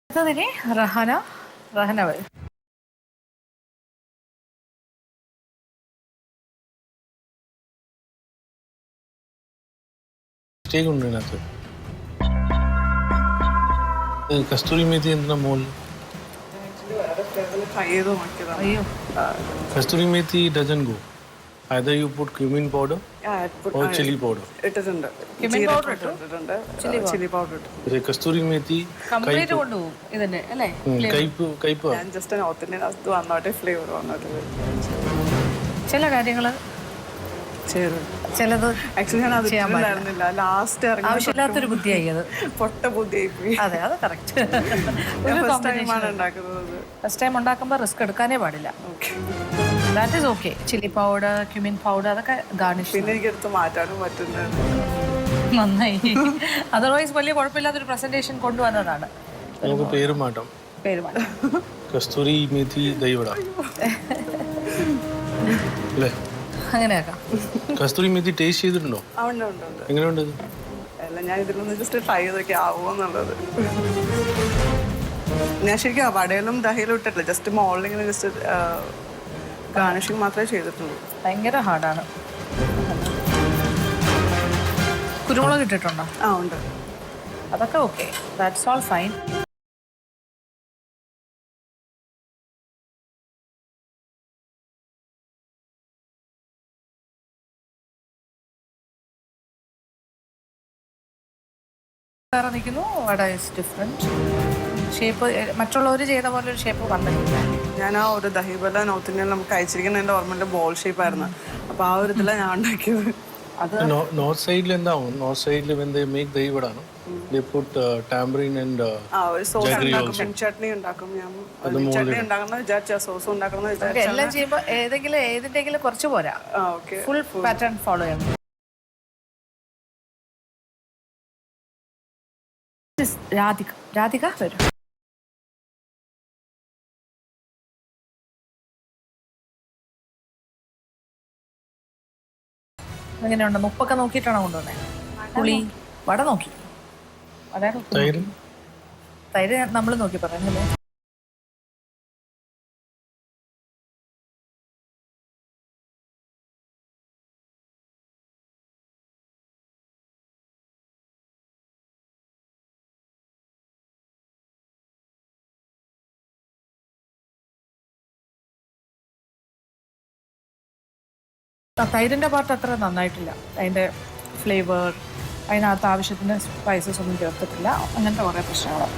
Speaker 1: അടുത്തതിന് റഹന വരും.
Speaker 2: മിസ്റ്റേക്ക് ഉണ്ട് ഇതിനകത്ത്. കസ്തൂരി മേത്തി എന്തിനാ മുകളിൽ?
Speaker 7: ട്രൈ ചെയ്ത് നോക്കിയതാണ്.
Speaker 1: അയ്യോ,
Speaker 2: kasthuri methi doesn't go. either you put cumin powder or chili powder.
Speaker 7: ഇട്ടിട്ടുണ്ട്,
Speaker 1: Cumin powder ഇട്ടു?
Speaker 7: ഇട്ടിട്ടുണ്ട്, ചില്ലി പൗഡർ ഇട്ടു.
Speaker 2: പക്ഷേ കസ്തൂരി മേത്തി
Speaker 1: കംപ്ലീറ്റ് കൊണ്ടുപോകും ഇതിന്റെ അല്ലേ?
Speaker 2: കയ്പ്
Speaker 7: ഞാൻ ജസ്റ്റ് നോർത്ത് ഇന്ത്യൻ അത് വന്നോട്ടെ, ഫ്ലേവർ വന്നോട്ടെ
Speaker 1: ചില കാര്യങ്ങൾ
Speaker 7: ചെയ്തു.
Speaker 1: ചിലത്
Speaker 7: ആക്ച്വലി ഞാൻ അത് ഇട്ടിട്ടുണ്ടായിരുന്നില്ല, ലാസ്റ്റ്
Speaker 1: ആവശ്യമില്ലാത്തൊരു ബുദ്ധിയായി അത്.
Speaker 7: പൊട്ട ബുദ്ധിയായി പോയി.
Speaker 1: അതെ, അത് കറക്റ്റ്.
Speaker 7: ഫസ്റ്റ് ടൈമാണ് ഉണ്ടാക്കുന്നത്.
Speaker 1: ഫസ്റ്റ് ടൈം ഉണ്ടാക്കുമ്പോൾ റിസ്ക് എടുക്കാനേ പാടില്ല.
Speaker 7: Okay,
Speaker 1: that is okay. Chilli powder, cumin powder, അതൊക്കെ ഗാർണിഷ്
Speaker 7: പിന്നെ എനിക്ക് എടുത്ത് മാറ്റാനും പറ്റുന്നുണ്ട്.
Speaker 1: നന്നായി. അതർവൈസ് വലിയ കുഴപ്പമില്ലാത്തൊരു പ്രസന്റേഷൻ കൊണ്ടുവന്നതാണ്.
Speaker 2: നമുക്ക് പേര് മാറ്റാം,
Speaker 1: പേര് മാറ്റാം.
Speaker 2: കസ്തൂരി മേത്തി ദഹിവട അല്ലേ?
Speaker 1: അങ്ങനെയാക്കാം.
Speaker 2: കസ്തൂരി മേത്തി ടേസ്റ്റ് ചെയ്തിട്ടുണ്ടോ?
Speaker 7: ഉണ്ട് ഉണ്ട് ഉണ്ട്.
Speaker 2: എങ്ങനെയുണ്ട് ഇത്?
Speaker 7: അല്ല, ഞാൻ ഇതിലൊന്ന് ജസ്റ്റ് ട്രൈ ചെയ്തൊക്കെ ആവുമോ എന്നുള്ളത്. ഞാൻ ശരിക്കും വടയിലും ദഹിയിലും ഇട്ടിട്ടില്ല, ജസ്റ്റ് മോളിൽ ഇങ്ങനെ ജസ്റ്റ് ഗാർണിഷിങ് മാത്രമേ ചെയ്തിട്ടുള്ളൂ.
Speaker 1: ഭയങ്കര ഹാർഡാണ്. കുരുമുളക് ഇട്ടിട്ടുണ്ടോ?
Speaker 7: ഉണ്ട്.
Speaker 1: അതൊക്കെ ഓക്കെ, ദാറ്റ്സ് ഓൾ ഫൈൻ. വേറെ നിൽക്കുന്നു, വട ഇസ് ഡിഫറെൻറ്റ് ഷേപ്പ്. മറ്റുള്ളവർ ചെയ്ത പോലെ ഒരു ഷേപ്പ് വന്നിട്ടില്ല.
Speaker 7: ഞാൻ ആ ഒരു ദഹിബല നോർത്ത് ഇന്ത്യയിൽ നമുക്ക് അയച്ചിരിക്കുന്ന എൻ്റെ ഓർമ്മൻ്റെ ബോൾ ഷേപ്പായിരുന്നു. അപ്പോൾ ആ ഒരു ഇതിലാണ് ഞാൻ ഉണ്ടാക്കിയത്.
Speaker 1: അത്
Speaker 2: നോർത്ത് സൈഡിൽ എന്താവും? നോർത്ത് സൈഡിൽ when they make ദഹിവട they put tamarind and
Speaker 7: ഒരു സോസ് ഉണ്ടാക്കും, ചട്നി ഉണ്ടാക്കും. ഞാൻ ചട്നി ഉണ്ടാക്കണം വിചാരിച്ച, സോസ് ഉണ്ടാക്കണം വിചാരിച്ച.
Speaker 1: എല്ലാം ചെയ്യുമ്പോൾ ഏതിൻ്റെങ്കിലും കുറച്ച് പോരാ,
Speaker 7: ഓക്കെ,
Speaker 1: ഫുൾ പാറ്റേൺ ഫോളോ ചെയ്യണം. രാധിക വരും. എങ്ങനെയുണ്ട്? മുപ്പൊക്കെ നോക്കിയിട്ടാണോ കൊണ്ടുവന്നേ? പുളി വട നോക്കി, തൈര് നമ്മൾ നോക്കി പറഞ്ഞല്ലേ? തൈരിൻ്റെ പാർട്ട് അത്ര നന്നായിട്ടില്ല. അതിൻ്റെ ഫ്ലേവർ, അതിനകത്ത് ആവശ്യത്തിന് സ്പൈസസ് ഒന്നും ചേർത്തിട്ടില്ല. അങ്ങനത്തെ കുറേ പ്രശ്നങ്ങളാണ്.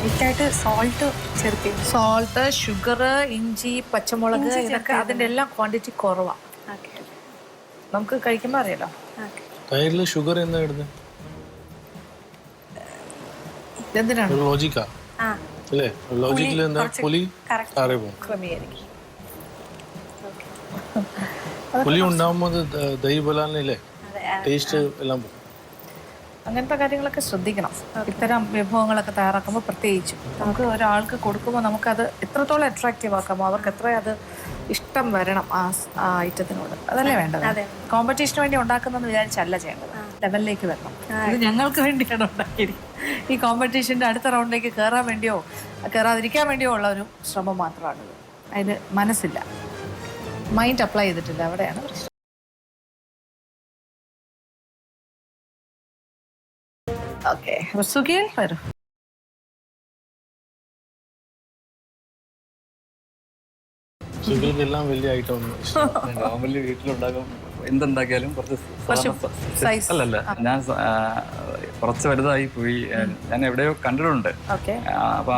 Speaker 4: ലൈറ്റായിട്ട് സോൾട്ട് ചേർത്തി.
Speaker 1: സോൾട്ട്, ഷുഗർ, ഇഞ്ചി, പച്ചമുളക്, ഇതൊക്കെ അതിൻ്റെ എല്ലാം ക്വാണ്ടിറ്റി കുറവാണ്. നമുക്ക് കഴിക്കുമ്പോൾ അറിയാലോ.
Speaker 2: തൈരിൽ ഷുഗർ എന്താ ഇടുന്നത്?
Speaker 1: എന്തിനാണ്?
Speaker 2: ലോജിക്കാ അല്ലേ? ലോജിക്കിൽ എന്താ? പുളി താഴെ പോകും.
Speaker 1: ക്രമീകരിക്കും.
Speaker 2: പുളി ഉണ്ടാകുമ്പോൾ ദഹി ബലാനില്ലേ ടേസ്റ്റ് എല്ലാം പോകും.
Speaker 1: അങ്ങനത്തെ കാര്യങ്ങളൊക്കെ ശ്രദ്ധിക്കണം. ഇത്തരം വിഭവങ്ങളൊക്കെ തയ്യാറാക്കുമ്പോൾ പ്രത്യേകിച്ചും നമുക്ക് ഒരാൾക്ക് കൊടുക്കുമ്പോൾ നമുക്കത് എത്രത്തോളം അട്രാക്റ്റീവ് ആക്കാമോ അവർക്ക് എത്ര അത് ഇഷ്ടം വരണം ആ ഐറ്റത്തിനോട്. അതല്ലേ വേണ്ടത്. കോമ്പറ്റീഷന് വേണ്ടി ഉണ്ടാക്കുന്നതെന്ന് വിചാരിച്ചല്ല ചെയ്യേണ്ടത്, ലെവലിലേക്ക് വരണം. ഇത് ഞങ്ങൾക്ക് വേണ്ടിയാണ് ഉണ്ടാക്കിയിരിക്കുന്നത്. ഈ കോമ്പറ്റീഷൻ്റെ അടുത്ത റൗണ്ടിലേക്ക് കയറാൻ വേണ്ടിയോ കയറാതിരിക്കാൻ വേണ്ടിയോ ഉള്ള ഒരു ശ്രമം മാത്രമാണിത്. അതിന് മനസ്സില്ല, മൈൻഡ് അപ്ലൈ ചെയ്തിട്ടില്ല, അവിടെയാണ് പ്രശ്നം. ഓക്കെ, സുഖിയൽ വരും.
Speaker 2: എല്ലാം വലിയ ഐറ്റം
Speaker 5: നോർമലി വീട്ടിലുണ്ടാക്കും, എന്തുണ്ടാക്കിയാലും കുറച്ച്
Speaker 1: സൈസ്
Speaker 5: അല്ലല്ല, ഞാൻ കുറച്ച് വലുതായി പോയി. ഞാൻ എവിടെയോ കണ്ടിട്ടുണ്ട്. അപ്പൊ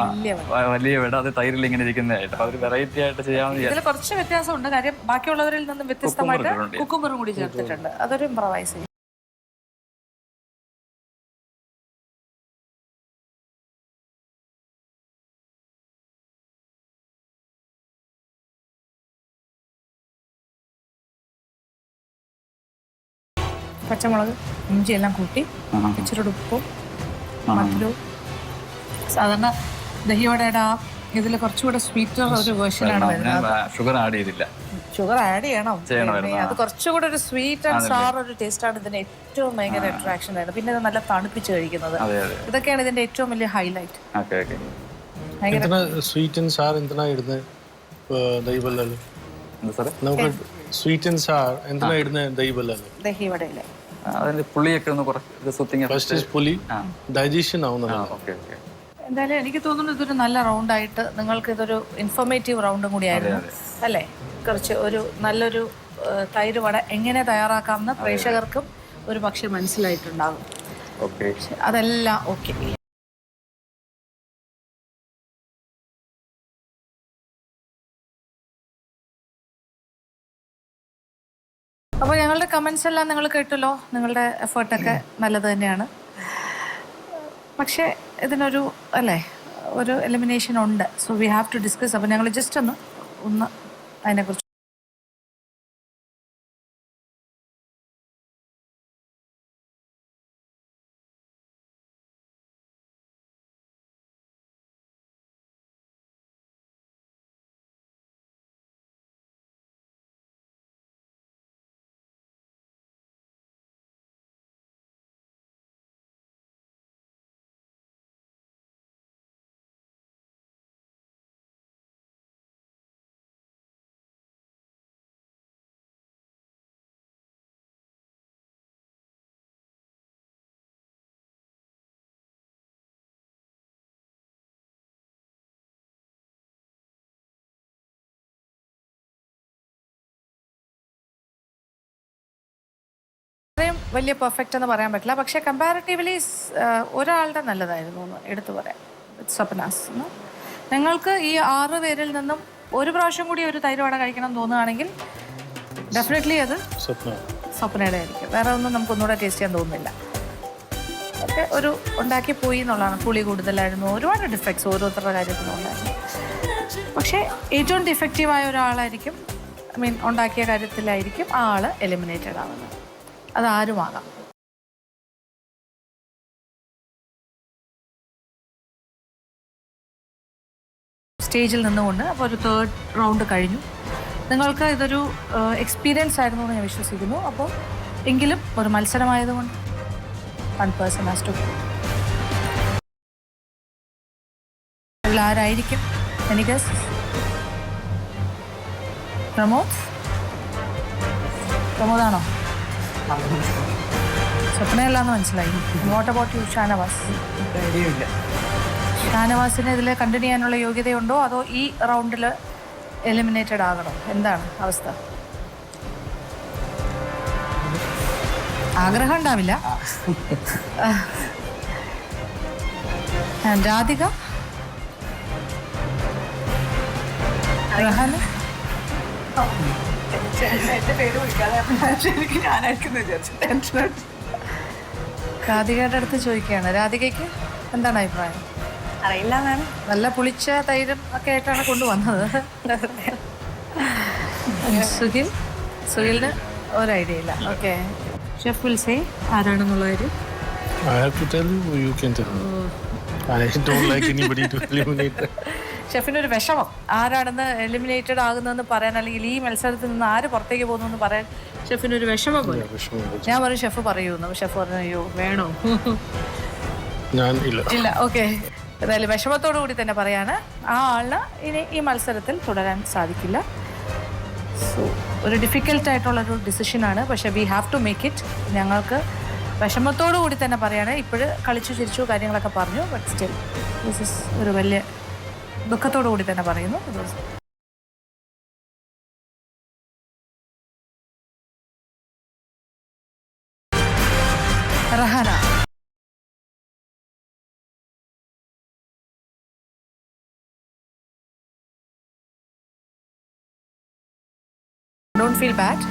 Speaker 5: വലിയ വിട അത് തൈരിൽ ഇങ്ങനെ ഇരിക്കുന്നതായിട്ട് അതൊരു വെറൈറ്റി ആയിട്ട് ചെയ്യാമെന്ന്
Speaker 1: ഇതിൽ കുറച്ച് വ്യത്യാസമുണ്ട്. കാര്യം ബാക്കിയുള്ളവരിൽ നിന്നും വ്യത്യസ്തമായിട്ട് കുക്കുംബറും കൂടി ചേർത്തിട്ടുണ്ട്. അതൊരു ഇംപ്രവൈസ് ചെയ്യും. പച്ചമുളക്, ഇഞ്ചി എല്ലാം കൂട്ടി ഇച്ചിരി ഉപ്പും മധുരവും. സാധാരണ ദഹിവടയുടെ ആ ഇതിൽ കുറച്ചുകൂടെ സ്വീറ്റർ ഒരു വേർഷനാണ് വരുന്നത്.
Speaker 5: ഷുഗർ ആഡ് ചെയ്തില്ല.
Speaker 1: ഷുഗർ ആഡ് ചെയ്യണം. അത് കുറച്ചുകൂടെ ഒരു സ്വീറ്റ് ആൻഡ് സാർ ഒരു ടേസ്റ്റാണ് ഇതിന് ഏറ്റവും ഭയങ്കര അട്രാക്ഷൻ ആയിരുന്നു. പിന്നെ ഇത് നല്ല തണുപ്പിച്ച് കഴിക്കുന്നത്, ഇതൊക്കെയാണ് ഇതിന്റെ ഏറ്റവും വലിയ ഹൈലൈറ്റ്.
Speaker 2: സ്വീറ്റ് ആൻഡ് സാർ എന്തിനാ ഇടുന്നത് ദഹി ബല്ലല്? നമുക്ക് സ്വീറ്റ് ആൻഡ് സാർ എന്തിനാ ഇടുന്നത് ദഹി ബല്ലല്?
Speaker 1: ദഹിവടയിലെ
Speaker 5: അതിന്റെ പുളിയൊക്കെ ഒന്ന് കുറച്ച്
Speaker 2: പുളി ഡൈജഷൻ ആവുന്നതാണ്.
Speaker 1: എന്തായാലും എനിക്ക് തോന്നുന്നു ഇതൊരു നല്ല റൗണ്ടായിട്ട് നിങ്ങൾക്ക് ഇതൊരു ഇൻഫോർമേറ്റീവ് റൗണ്ടും കൂടിയായിരുന്നു അല്ലേ? കുറച്ച് ഒരു നല്ലൊരു തൈര് വട എങ്ങനെ തയ്യാറാക്കാമെന്ന് പ്രേക്ഷകർക്കും ഒരു പക്ഷെ മനസ്സിലായിട്ടുണ്ടാകും. അതെല്ലാം ഓക്കെ. അപ്പോൾ ഞങ്ങളുടെ കമൻസ് എല്ലാം നിങ്ങൾ കേട്ടല്ലോ. നിങ്ങളുടെ എഫേർട്ടൊക്കെ നല്ലത് തന്നെയാണ്. പക്ഷേ ഇതിനൊരു അല്ലേ ഒരു എലിമിനേഷൻ ഉണ്ട്. So we have to discuss. അപ്പോൾ ഞങ്ങൾ ജസ്റ്റ് ഒന്ന് അതിനെക്കുറിച്ച് അത്രയും വലിയ പെർഫെക്റ്റ് എന്ന് പറയാൻ പറ്റില്ല. പക്ഷേ കമ്പാരിറ്റീവ്ലി ഒരാളുടെ നല്ലതായിരുന്നു എന്ന് എടുത്തു പറയാം. സ്വപ്നാസ്. നിങ്ങൾക്ക് ഈ 6 പേരിൽ നിന്നും ഒരു പ്രാവശ്യം കൂടി ഒരു തൈര് വട കഴിക്കണം തോന്നുകയാണെങ്കിൽ ഡെഫിനറ്റ്ലി അത് സ്വപ്നയുടെ ആയിരിക്കും. വേറെ ഒന്നും നമുക്കൊന്നുകൂടെ ടേസ്റ്റ് ചെയ്യാൻ തോന്നുന്നില്ല. ഒക്കെ ഒരു ഉണ്ടാക്കി പോയി എന്നുള്ളതാണ്. പുളി കൂടുതലായിരുന്നു, ഒരുപാട് ഡിഫക്ട്സ് ഓരോരുത്തരുടെ കാര്യത്തിലും ഉണ്ടായിരുന്നു. പക്ഷേ ഏറ്റവും ഡിഫക്റ്റീവായ ഒരാളായിരിക്കും, ഐ മീൻ ഉണ്ടാക്കിയ കാര്യത്തിലായിരിക്കും ആ ആൾ എലിമിനേറ്റഡ് ആവുന്നത്. അതാരുമാകാം. സ്റ്റേജിൽ നിന്നുകൊണ്ട് അപ്പോൾ ഒരു 3rd റൗണ്ട് കഴിഞ്ഞു. നിങ്ങൾക്ക് ഇതൊരു എക്സ്പീരിയൻസ് ആയിരുന്നു എന്ന് ഞാൻ വിശ്വസിക്കുന്നു. അപ്പോൾ എങ്കിലും ഒരു മത്സരമായതുകൊണ്ട് 1 person has to go. ആരായിരിക്കും? എനിക്ക് പ്രമോദാണോ? സ്വപ്നയല്ലാന്ന് മനസ്സിലായി. What about you Shanavas? ഷാനവാസിന് ഇതിൽ കണ്ടിന്യൂ ചെയ്യാനുള്ള യോഗ്യതയുണ്ടോ അതോ ഈ റൗണ്ടിൽ എലിമിനേറ്റഡ് ആകണോ? എന്താണ് അവസ്ഥ? ആഗ്രഹം ഉണ്ടാവില്ല. രാധിക, റഹാന്, രാധികയുടെ അടുത്ത് ചോദിക്കുകയാണ്. രാധികയ്ക്ക് എന്താണ് അഭിപ്രായം?
Speaker 4: അറിയില്ല മാം.
Speaker 1: നല്ല പുളിച്ച തൈരും ഒക്കെ ആയിട്ടാണ് കൊണ്ടുവന്നത്. സുഹിലിന് ഒരു ഐഡിയ ഇല്ല. ഓക്കെ, ഷെഫ് വിൽ സേ ആരാണെന്നുള്ള കാര്യം.
Speaker 2: I have to tell you, you can tell me. I don't like anybody to eliminate.
Speaker 1: ഷെഫിനൊരു വിഷമം ആരാണെന്ന് എലിമിനേറ്റഡ് ആകുന്നതെന്ന് പറയാൻ, അല്ലെങ്കിൽ ഈ മത്സരത്തിൽ നിന്ന് ആര് പുറത്തേക്ക് പോകുന്നു പറയാൻ ഷെഫിനൊരു വിഷമം പോലെ. ഞാൻ പറയും ഷെഫ് പറയൂന്ന്. ഷെഫ് പറഞ്ഞു അയ്യോ വേണോ? ഇല്ല. ഓക്കെ, എന്തായാലും വിഷമത്തോടു കൂടി തന്നെ പറയാണ് ആ ആളിന് ഇനി ഈ മത്സരത്തിൽ തുടരാൻ സാധിക്കില്ല. സോ ഒരു ഡിഫിക്കൽട്ടായിട്ടുള്ളൊരു ഡിസിഷനാണ്. പക്ഷേ we have to make it. ഞങ്ങൾക്ക് വിഷമത്തോടു കൂടി തന്നെ പറയാണ്. ഇപ്പോഴും കളിച്ചു ചിരിച്ചു കാര്യങ്ങളൊക്കെ പറഞ്ഞു. ബട്ട് സ്റ്റിൽ ദിസ് ഇസ് ഒരു വലിയ ദുഃഖത്തോടു കൂടി തന്നെ പറയുന്നു. Rahana, don't feel bad.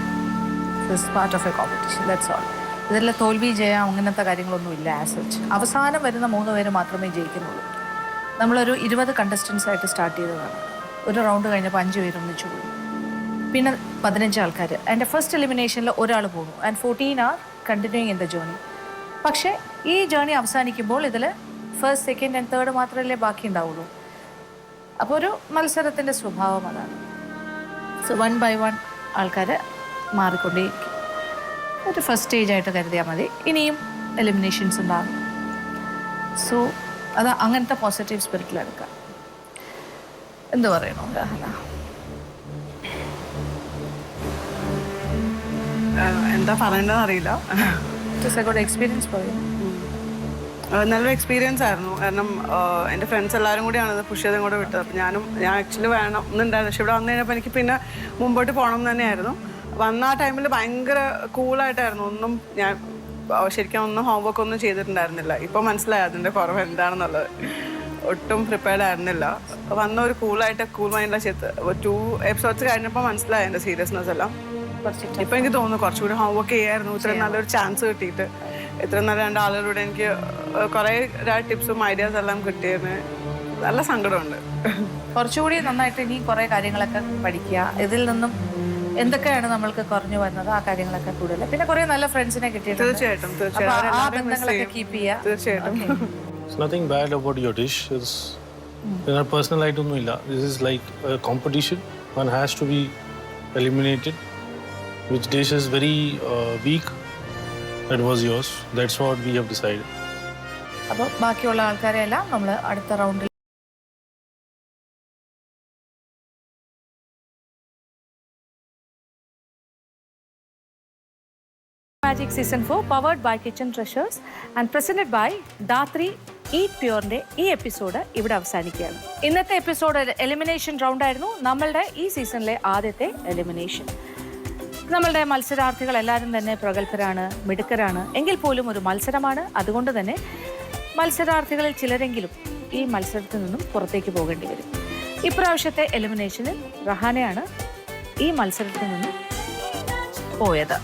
Speaker 1: This part of A competition, that's all. ഇതിൽ തോൽവി ജയം അങ്ങനത്തെ കാര്യങ്ങളൊന്നും ഇല്ല. ആസ് സച്ച് അവസാനം വരുന്ന 3 പേര് മാത്രമേ ജയിക്കുന്നുള്ളൂ. നമ്മളൊരു 20 കണ്ടസ്റ്റൻസ് ആയിട്ട് സ്റ്റാർട്ട് ചെയ്തതാണ്. ഒരു റൗണ്ട് കഴിഞ്ഞപ്പോൾ 5 പേര് ഒന്നിച്ചു പോയി. പിന്നെ 15 ആൾക്കാർ. അതിൻ്റെ ഫസ്റ്റ് എലിമിനേഷനിൽ ഒരാൾ പോകുന്നു. And 14 R continuing in the journey. പക്ഷേ ഈ ജേർണി അവസാനിക്കുമ്പോൾ ഇതിൽ ഫസ്റ്റ്, സെക്കൻഡ് ആൻഡ് തേർഡ് മാത്രമല്ലേ ബാക്കി ഉണ്ടാവുള്ളൂ. അപ്പോൾ ഒരു മത്സരത്തിൻ്റെ സ്വഭാവം അതാണ്. സോ 1 by 1 ആൾക്കാർ മാറിക്കൊണ്ടേയിരിക്കും. ഒരു ഫസ്റ്റ് സ്റ്റേജായിട്ട് കരുതിയാൽ മതി. ഇനിയും എലിമിനേഷൻസ് ഉണ്ടാകും. സോ അത് അങ്ങനത്തെ പോസിറ്റീവ് സ്പിരിറ്റിലെടുക്കാം. എന്ത് പറയണോ രാഹല?
Speaker 7: എന്താ പറയേണ്ടതെന്ന് അറിയില്ല.
Speaker 1: ഇറ്റ്സ് എ ഗുഡ് എക്സ്പീരിയൻസ് പറയും.
Speaker 7: നല്ലൊരു എക്സ്പീരിയൻസ് ആയിരുന്നു. കാരണം എൻ്റെ ഫ്രണ്ട്സ് എല്ലാവരും കൂടിയാണ് ഇത് പുഷ് ചെയ്തും കൂടെ വിട്ടത്. അപ്പോൾ ഞാൻ ആക്ച്വലി വേണം എന്നുണ്ടായിരുന്നു. പക്ഷെ ഇവിടെ വന്നു കഴിഞ്ഞപ്പോൾ എനിക്ക് പിന്നെ മുമ്പോട്ട് പോകണം എന്ന് തന്നെയായിരുന്നു. വന്ന ആ ടൈമിൽ ഭയങ്കര കൂളായിട്ടായിരുന്നു. ഒന്നും ഞാൻ ശരിക്കും ഒന്നും ഹോംവർക്ക് ഒന്നും ചെയ്തിട്ടുണ്ടായിരുന്നില്ല. ഇപ്പോൾ മനസ്സിലായി അതിൻ്റെ കുറവ് എന്താണെന്നുള്ളത്. ഒട്ടും പ്രിപ്പയർഡ് ആയിരുന്നില്ല. വന്ന ഒരു കൂളായിട്ട് കൂൾ മൈൻഡിലാണ് ചെയ്ത് 2 episodes കഴിഞ്ഞപ്പോൾ മനസ്സിലായി എൻ്റെ സീരിയസ്നെസ് എല്ലാം. ഇപ്പം എനിക്ക് തോന്നുന്നു കുറച്ചുകൂടി ഹോംവർക്ക് ചെയ്യായിരുന്നു. ഇത്രയും നല്ലൊരു ചാൻസ് കിട്ടിയിട്ട് ഇത്രയും നല്ല 2 ആളുകളൂടെ എനിക്ക് കുറേ ടിപ്സും ഐഡിയാസ് എല്ലാം കിട്ടിയതിന് നല്ല സങ്കടമുണ്ട്.
Speaker 1: കുറച്ചുകൂടി നന്നായിട്ട് ഇനി കുറേ കാര്യങ്ങളൊക്കെ പഠിക്കുക. ഇതിൽ നിന്നും എന്തൊക്കെയാണ് നമ്മൾക്ക് കുറഞ്ഞു വരുന്നത് ആ കാര്യങ്ങളൊക്കെ കൂടുതൽ. പിന്നെ കുറേ നല്ല ഫ്രണ്ട്സിനെ കിട്ടിയിട്ടുണ്ട്.
Speaker 7: തീർച്ചയായിട്ടും
Speaker 1: ആ ബന്ധങ്ങളൊക്കെ കീപ്പ് ചെയ്യുക.
Speaker 7: തീർച്ചയായിട്ടും.
Speaker 2: It's nothing bad about your dish. It's personal ആയിട്ടൊന്നുമില്ല. This is like a competition. One has to be eliminated. Which dish is very weak? That was yours. That's what we have decided.
Speaker 1: അപ്പോൾ ബാക്കിയുള്ള ആൾക്കാരെ എല്ലാം നമ്മൾ അടുത്ത റൗണ്ടിൽ Magic Season 4 powered by Kitchen Treasures and presented by Datri Eat Pureന്റെ ഈ episode ഇവിടെ അവസാനിക്കുകയാണ്. ഇന്നത്തെ എപ്പിസോഡ് എലിമിനേഷൻ റൗണ്ട് ആയിരുന്നു. നമ്മളുടെ ഈ സീസണിലെ ആദ്യത്തെ എലിമിനേഷൻ. നമ്മളുടെ മത്സരാർത്ഥികൾ എല്ലാവരും തന്നെ പ്രഗത്ഭരാണ്, മിടുക്കരാണ്. എങ്കിൽ പോലും ഒരു മത്സരമാണ്. അതുകൊണ്ട് തന്നെ മത്സരാർത്ഥികളിൽ ചിലരെങ്കിലും ഈ മത്സരത്തിൽ നിന്നും പുറത്തേക്ക് പോകേണ്ടി വരും. ഇപ്രാവശ്യത്തെ എലിമിനേഷനിൽ റഹാനയാണ് ഈ മത്സരത്തിൽ നിന്നും പോയത്.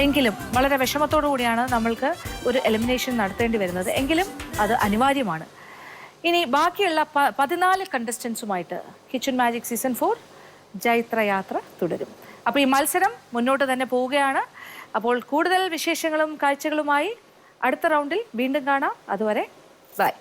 Speaker 1: എങ്കിലും വളരെ വിഷമത്തോടു കൂടിയാണ് നമ്മൾക്ക് ഒരു എലിമിനേഷൻ നടത്തേണ്ടി വരുന്നത്. എങ്കിലും അത് അനിവാര്യമാണ്. ഇനി ബാക്കിയുള്ള 14 കണ്ടസ്റ്റൻസുമായിട്ട് കിച്ചൺ മാജിക് സീസൺ 4 ജൈത്രയാത്ര തുടരും. അപ്പോൾ ഈ മത്സരം മുന്നോട്ട് തന്നെ പോവുകയാണ്. അപ്പോൾ കൂടുതൽ വിശേഷങ്ങളും കാഴ്ചകളുമായി അടുത്ത റൗണ്ടിൽ വീണ്ടും കാണാം. അതുവരെ ബൈ.